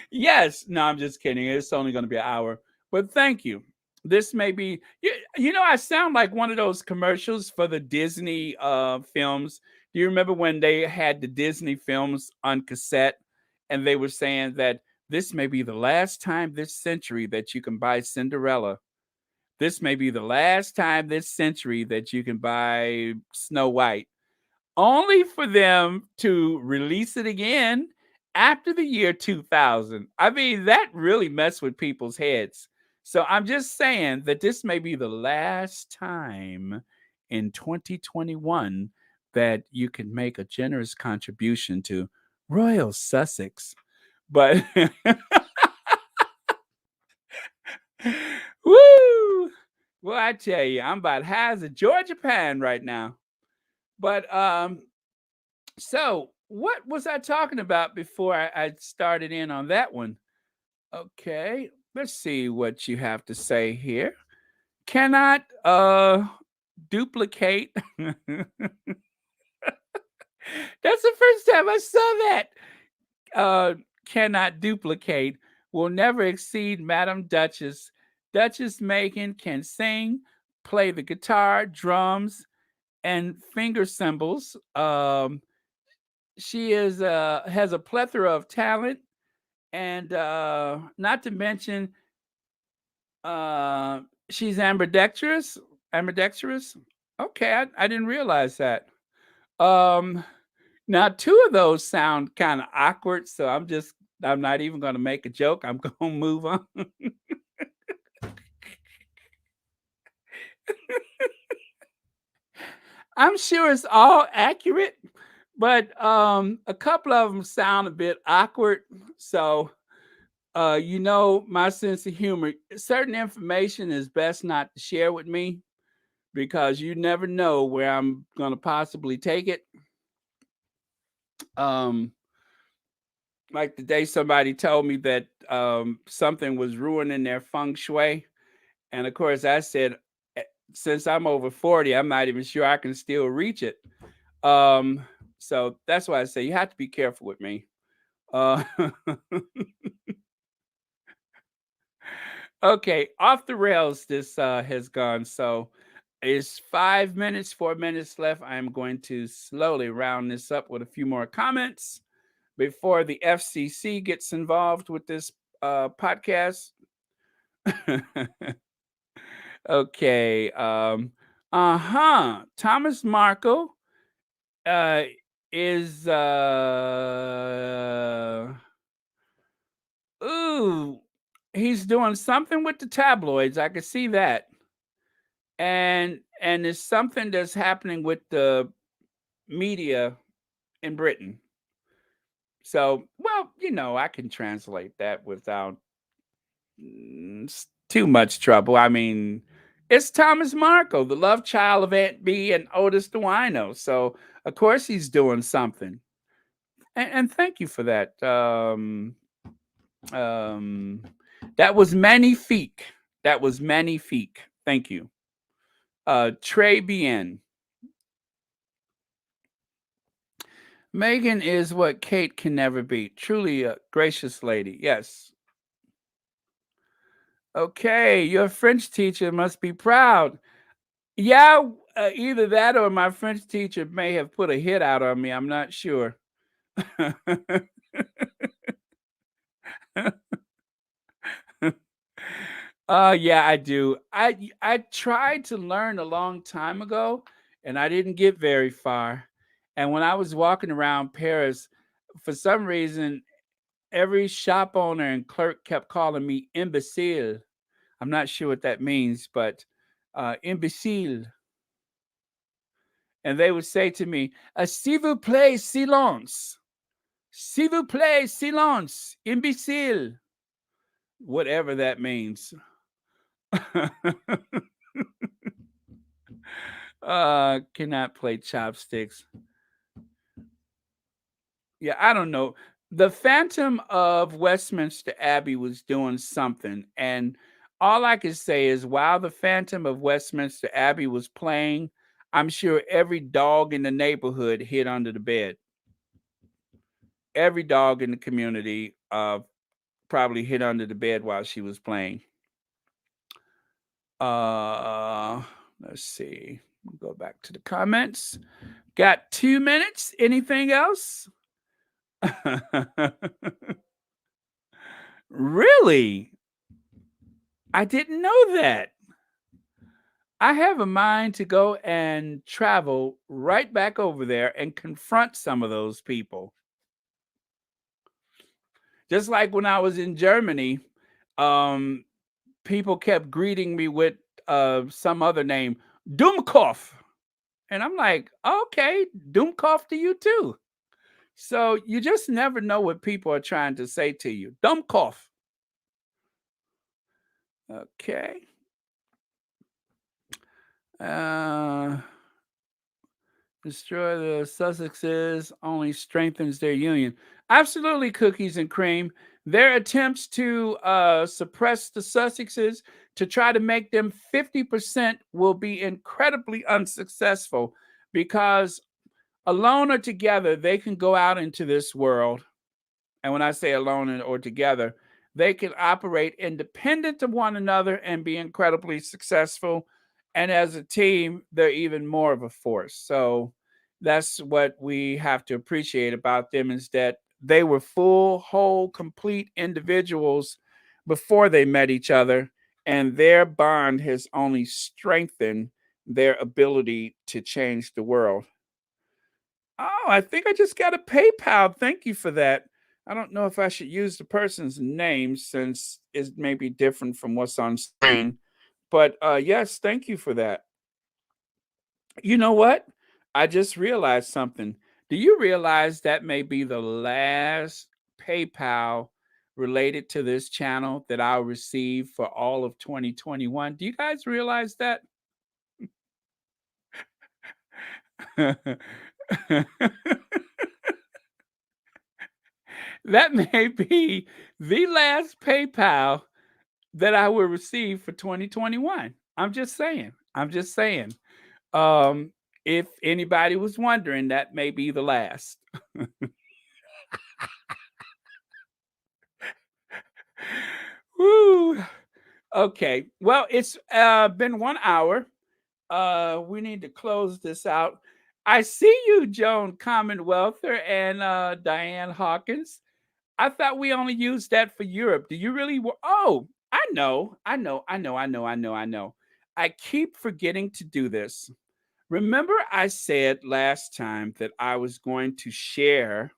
yes, no, I'm just kidding. It's only going to be an hour. But thank you. This may be I sound like one of those commercials for the Disney films. Do you remember when they had the Disney films on cassette and they were saying that this may be the last time this century that you can buy Cinderella? This may be the last time this century that you can buy Snow White, only for them to release it again after the year 2000. I mean, that really messed with people's heads. So I'm just saying that this may be the last time in 2021 that you can make a generous contribution to Royal Sussex. But woo! Well, I tell you, I'm about high as a Georgia pine right now. But so what was I talking about before I started in on that one? Okay, let's see what you have to say here. Cannot duplicate. That's the first time I saw that. Cannot duplicate. Will never exceed Madam Duchess. Duchess Meghan can sing, play the guitar, drums, and finger cymbals. She has a plethora of talent, and not to mention she's ambidextrous. Ambidextrous. Okay, I didn't realize that. Um, Now two of those sound kind of awkward, so I'm not even going to make a joke. I'm going to move on. I'm sure it's all accurate, but a couple of them sound a bit awkward. So, my sense of humor. Certain information is best not to share with me because you never know where I'm going to possibly take it. Um, like the day somebody told me that something was ruining their feng shui, and of course I said, "Eh, since I'm over 40, I'm not even sure I can still reach it." Um, so that's why I say you have to be careful with me. Uh, okay, off the rails. This has gone. So it's 5 minutes, 4 minutes left. I am going to slowly round this up with a few more comments before the FCC gets involved with this podcast. Okay. Thomas Markle uh, is ooh, he's doing something with the tabloids. I can see that. And it's something that's happening with the media in Britain. So, well, I can translate that without too much trouble. I mean, it's Thomas Markle, the love child of Aunt B and Otis the Wino. So, of course, he's doing something. And thank you for that. Um, that was magnifique. That was magnifique. Thank you. Trey Bien. Meghan is what Kate can never be. Truly a gracious lady. Yes. Okay, your French teacher must be proud. Yeah, either that or my French teacher may have put a hit out on me. I'm not sure. Yeah, I do. I tried to learn a long time ago, and I didn't get very far. And when I was walking around Paris, for some reason, every shop owner and clerk kept calling me imbecile. I'm not sure what that means, but imbecile. And they would say to me, s'il vous plaît, silence. S'il vous plaît, silence. Imbecile. Whatever that means. Cannot play chopsticks. Yeah, I don't know. The Phantom of Westminster Abbey was doing something, and all I can say is while the Phantom of Westminster Abbey was playing, I'm sure every dog in the neighborhood hid under the bed. Every dog in the community probably hid under the bed while she was playing. Uh, let's see. Go back to the comments. Got 2 minutes. Anything else? Really? I didn't know that. I have a mind to go and travel right back over there and confront some of those people. Just like when I was in Germany, um, people kept greeting me with some other name, Dumkopf. And I'm like, okay, Dumkopf to you too. So you just never know what people are trying to say to you. Dumkopf. Okay. Uh, destroy the Sussexes only strengthens their union. Absolutely, cookies and cream. Their attempts to suppress the Sussexes to try to make them 50% will be incredibly unsuccessful because alone or together, they can go out into this world. And when I say alone or together, they can operate independent of one another and be incredibly successful. And as a team, they're even more of a force. So that's what we have to appreciate about them is that they were full, whole, complete individuals before they met each other. And their bond has only strengthened their ability to change the world. Oh, I think I just got a PayPal. Thank you for that. I don't know if I should use the person's name since it may be different from what's on screen, But yes, thank you for that. You know what? I just realized something. Do you realize that may be the last PayPal related to this channel that I'll receive for all of 2021? Do you guys realize that? That may be the last PayPal that I will receive for 2021. I'm just saying. I'm just saying. Um, if anybody was wondering, that may be the last. Woo. Okay. Well, it's been 1 hour. We need to close this out. I see you, Joan Commonwealther and Diane Hawkins. I thought we only used that for Europe. Do you really? Oh, I know. I know. I know. I know. I know. I know. I keep forgetting to do this. Remember, I said last time that I was going to share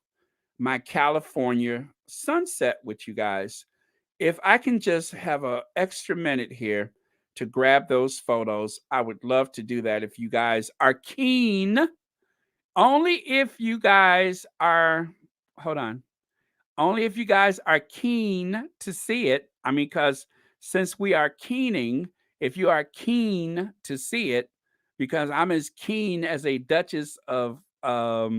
my California sunset with you guys. If I can just have an extra minute here to grab those photos, I would love to do that if you guys are keen. Only if you guys are, hold on. Only if you guys are keen to see it. I mean, because since we are keening, if you are keen to see it, because I'm as keen as a Duchess of uh,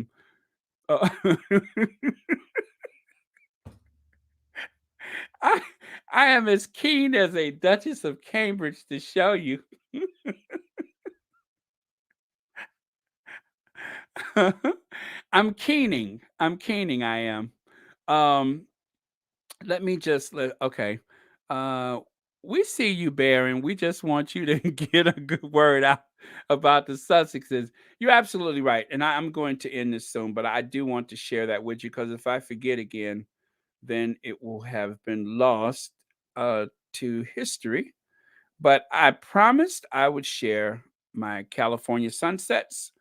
I I am as keen as a Duchess of Cambridge to show you. I'm keening. I'm keening. I am. Um, let me just let. Okay. Uh, we see you, Baron. We just want you to get a good word out about the Sussexes. You're absolutely right, and I'm going to end this soon. But I do want to share that with you because if I forget again, then it will have been lost to history. But I promised I would share my California sunsets.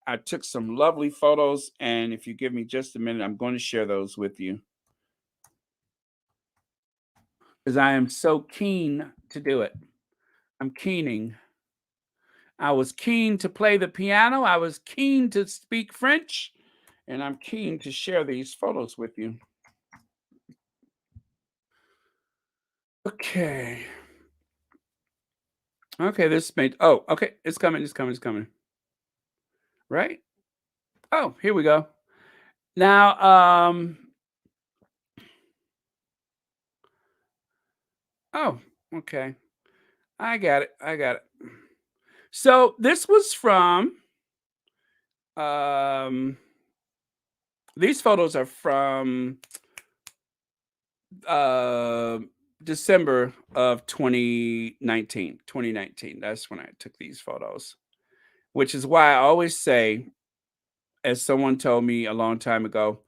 I took some lovely photos, and if you give me just a minute, I'm going to share those with you because I am so keen to do it. I'm keening. I was keen to play the piano, I was keen to speak French, and I'm keen to share these photos with you. Okay. Okay, this made oh, okay, it's coming, it's coming, it's coming. Right? Oh, here we go. Now, oh, okay. I got it. I got it. So this was from um these photos are from uh December of 2019. 2019. That's when I took these photos. Which is why I always say, as someone told me a long time ago,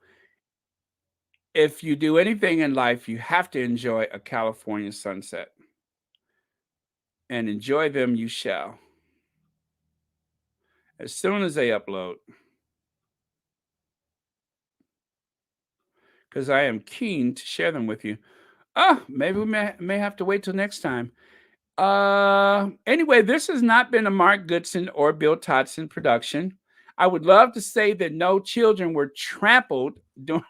if you do anything in life, you have to enjoy a California sunset. And enjoy them you shall. As soon as they upload. Because I am keen to share them with you. Oh, maybe we may have to wait till next time. Anyway, this has not been a Mark Goodson or Bill Todson production. I would love to say that no children were trampled during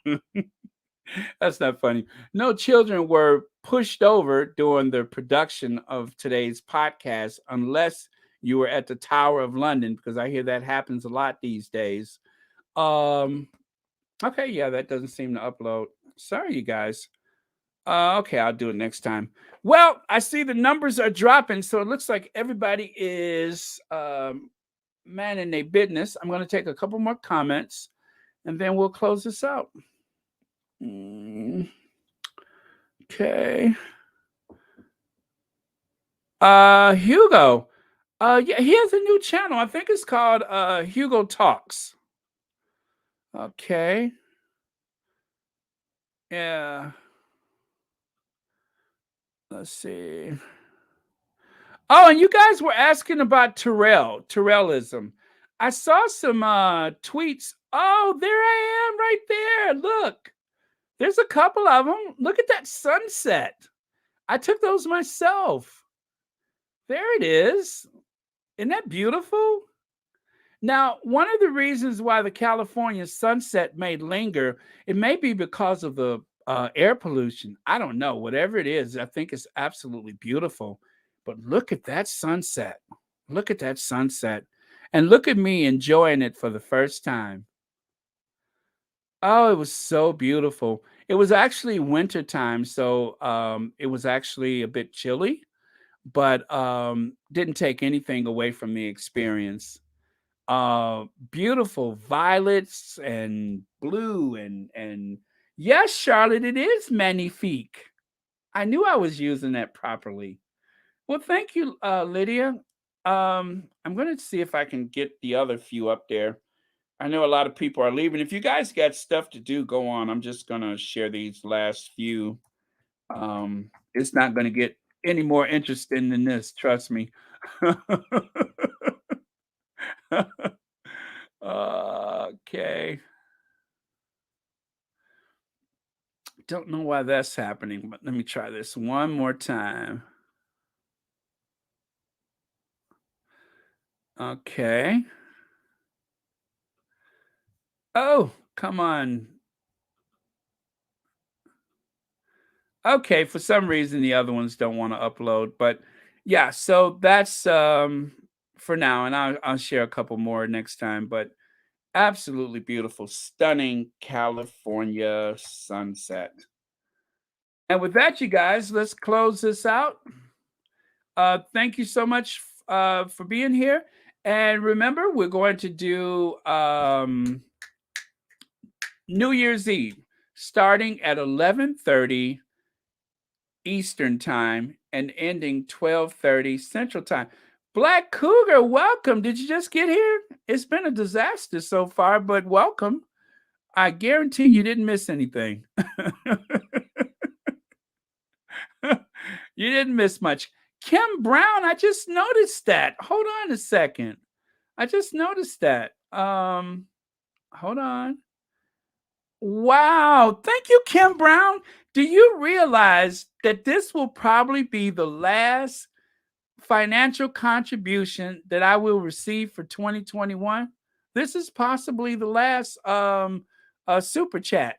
that's not funny. No children were pushed over during the production of today's podcast unless you were at the Tower of London, because I hear that happens a lot these days. Um, okay, yeah, that doesn't seem to upload. Sorry, you guys. Okay, I'll do it next time. Well, I see the numbers are dropping, so it looks like everybody is manning their business. I'm going to take a couple more comments, and then we'll close this out. Okay. Hugo. Yeah, he has a new channel. I think it's called Hugo Talks. Okay. Yeah. Let's see. Oh, and you guys were asking about Terrellism. I saw some tweets. Oh, there I am right there. Look, there's a couple of them. Look at that sunset. I took those myself. There it is. Isn't that beautiful? Now, one of the reasons why the California sunset may linger, it may be because of the air pollution. I don't know. Whatever it is, I think it's absolutely beautiful. But look at that sunset. Look at that sunset. And look at me enjoying it for the first time. Oh, it was so beautiful. It was actually winter time, so it was actually a bit chilly, but didn't take anything away from the experience. Beautiful violets and blue and yes, Charlotte, it is magnifique. I knew I was using that properly. Well, thank you, Lydia. I'm going to see if I can get the other few up there. I know a lot of people are leaving. If you guys got stuff to do, go on. I'm just going to share these last few. It's not going to get any more interesting than this, trust me. Okay. Don't know why that's happening, but let me try this one more time. Okay. Oh, come on. Okay, for some reason the other ones don't want to upload, but yeah, so that's for now, and I'll share a couple more next time, but absolutely beautiful, stunning California sunset. And with that, you guys, let's close this out. Thank you so much for being here. And remember, we're going to do New Year's Eve starting at 11:30 Eastern time and ending 12:30 Central time. Black Cougar, welcome. Did you just get here? It's been a disaster so far, but welcome. I guarantee you didn't miss anything. You didn't miss much. Kim Brown, I just noticed that. Hold on a second. I just noticed that. Hold on. Wow. Thank you, Kim Brown. Do you realize that this will probably be the last financial contribution that I will receive for 2021? This is possibly the last super chat.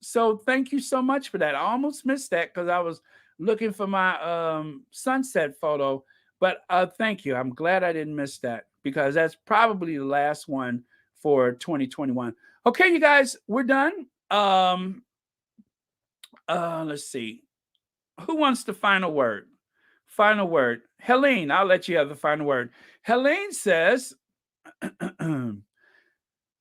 So thank you so much for that. I almost missed that because I was looking for my sunset photo. But thank you. I'm glad I didn't miss that because that's probably the last one for 2021. Okay, you guys, we're done. Let's see. Who wants the final word? Final word. Helene, I'll let you have the final word. Helene says,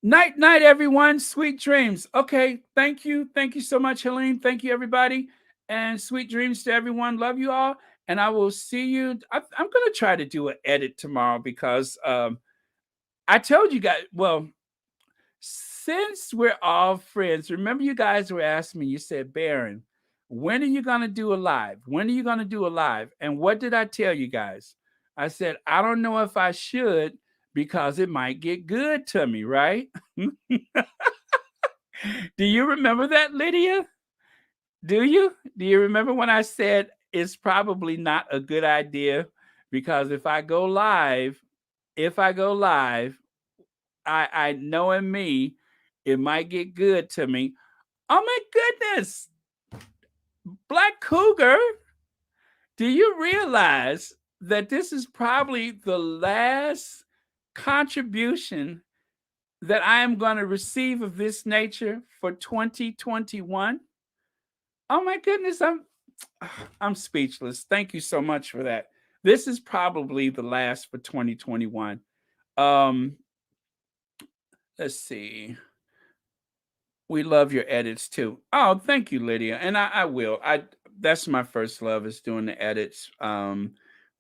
night, night, everyone. Sweet dreams. Okay, thank you. Thank you so much, Helene. Thank you, everybody. And sweet dreams to everyone. Love you all. And I will see you. I'm going to try to do an edit tomorrow because I told you guys, well, since we're all friends, remember you guys were asking me, you said, Baron, when are you going to do a live? When are you going to do a live? And what did I tell you guys? I said, I don't know if I should because it might get good to me, right? Do you remember that, Lydia? Do you? Do you remember when I said it's probably not a good idea because if I go live, I knowing me, it might get good to me. Oh my goodness. Black Cougar, do you realize that this is probably the last contribution that I am going to receive of this nature for 2021? Oh my goodness, I'm speechless. Thank you so much for that. This is probably the last for 2021. Let's see. We love your edits too. Oh, thank you, Lydia. And I will. That's my first love is doing the edits.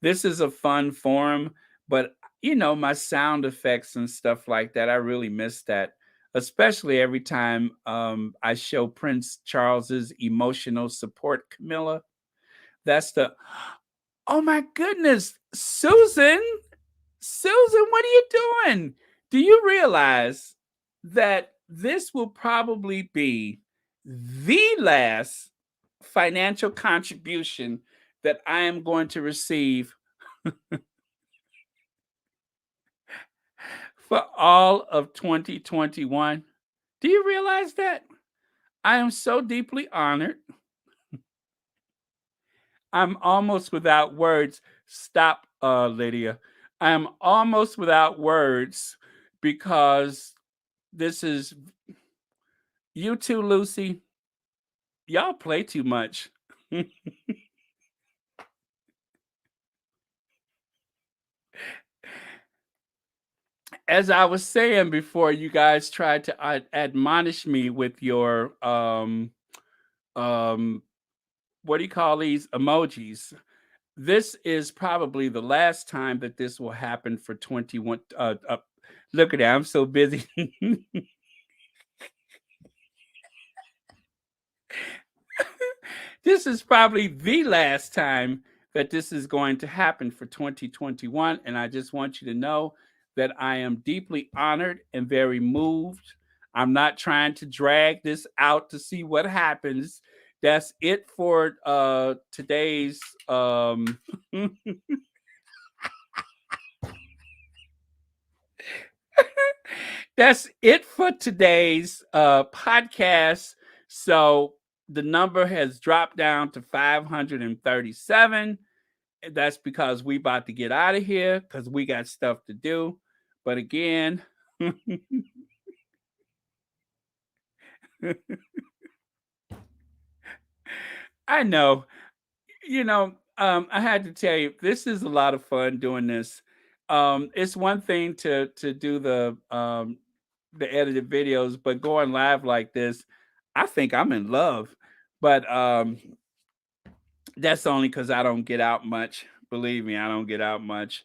This is a fun forum, but my sound effects and stuff like that, I really miss that. Especially every time I show Prince Charles's emotional support, Camilla. That's the oh my goodness, Susan. Susan, what are you doing? Do you realize that this will probably be the last financial contribution that I am going to receive for all of 2021. Do you realize that? I am so deeply honored. I'm almost without words. Stop, Lydia. I am almost without words because this is you two, Lucy. Y'all play too much. As I was saying before, you guys tried to admonish me with your um what do you call these emojis? This is probably the last time that this will happen for 21. Look at that. I'm so busy. This is probably the last time that this is going to happen for 2021. And I just want you to know that I am deeply honored and very moved. I'm not trying to drag this out to see what happens. That's it for today's that's it for today's podcast. So the number has dropped down to 537. That's because we about to get out of here because we got stuff to do. But again, I know, I had to tell you, this is a lot of fun doing this. It's one thing to do the edited videos, but going live like this, I think I'm in love. But that's only because I don't get out much. Believe me, I don't get out much.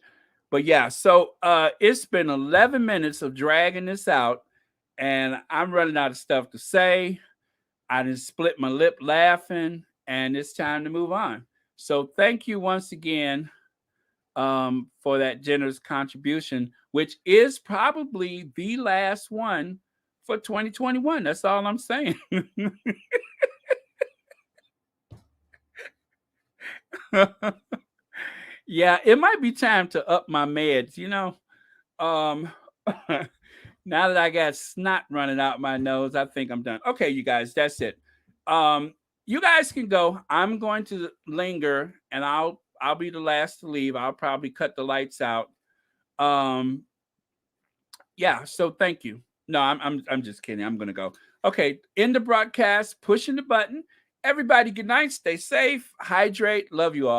But yeah, so it's been 11 minutes of dragging this out, and I'm running out of stuff to say. I just split my lip laughing, and it's time to move on. So thank you once again for that generous contribution, which is probably the last one for 2021. That's all I'm saying. Yeah, it might be time to up my meds. Um, now that I got snot running out my nose, I think I'm done. Okay, you guys, that's it. You guys can go. I'm going to linger, and I'll be the last to leave. I'll probably cut the lights out. Um, yeah. So thank you. No, I'm just kidding. I'm gonna go. Okay, end the broadcast. Pushing the button. Everybody, good night. Stay safe. Hydrate. Love you all.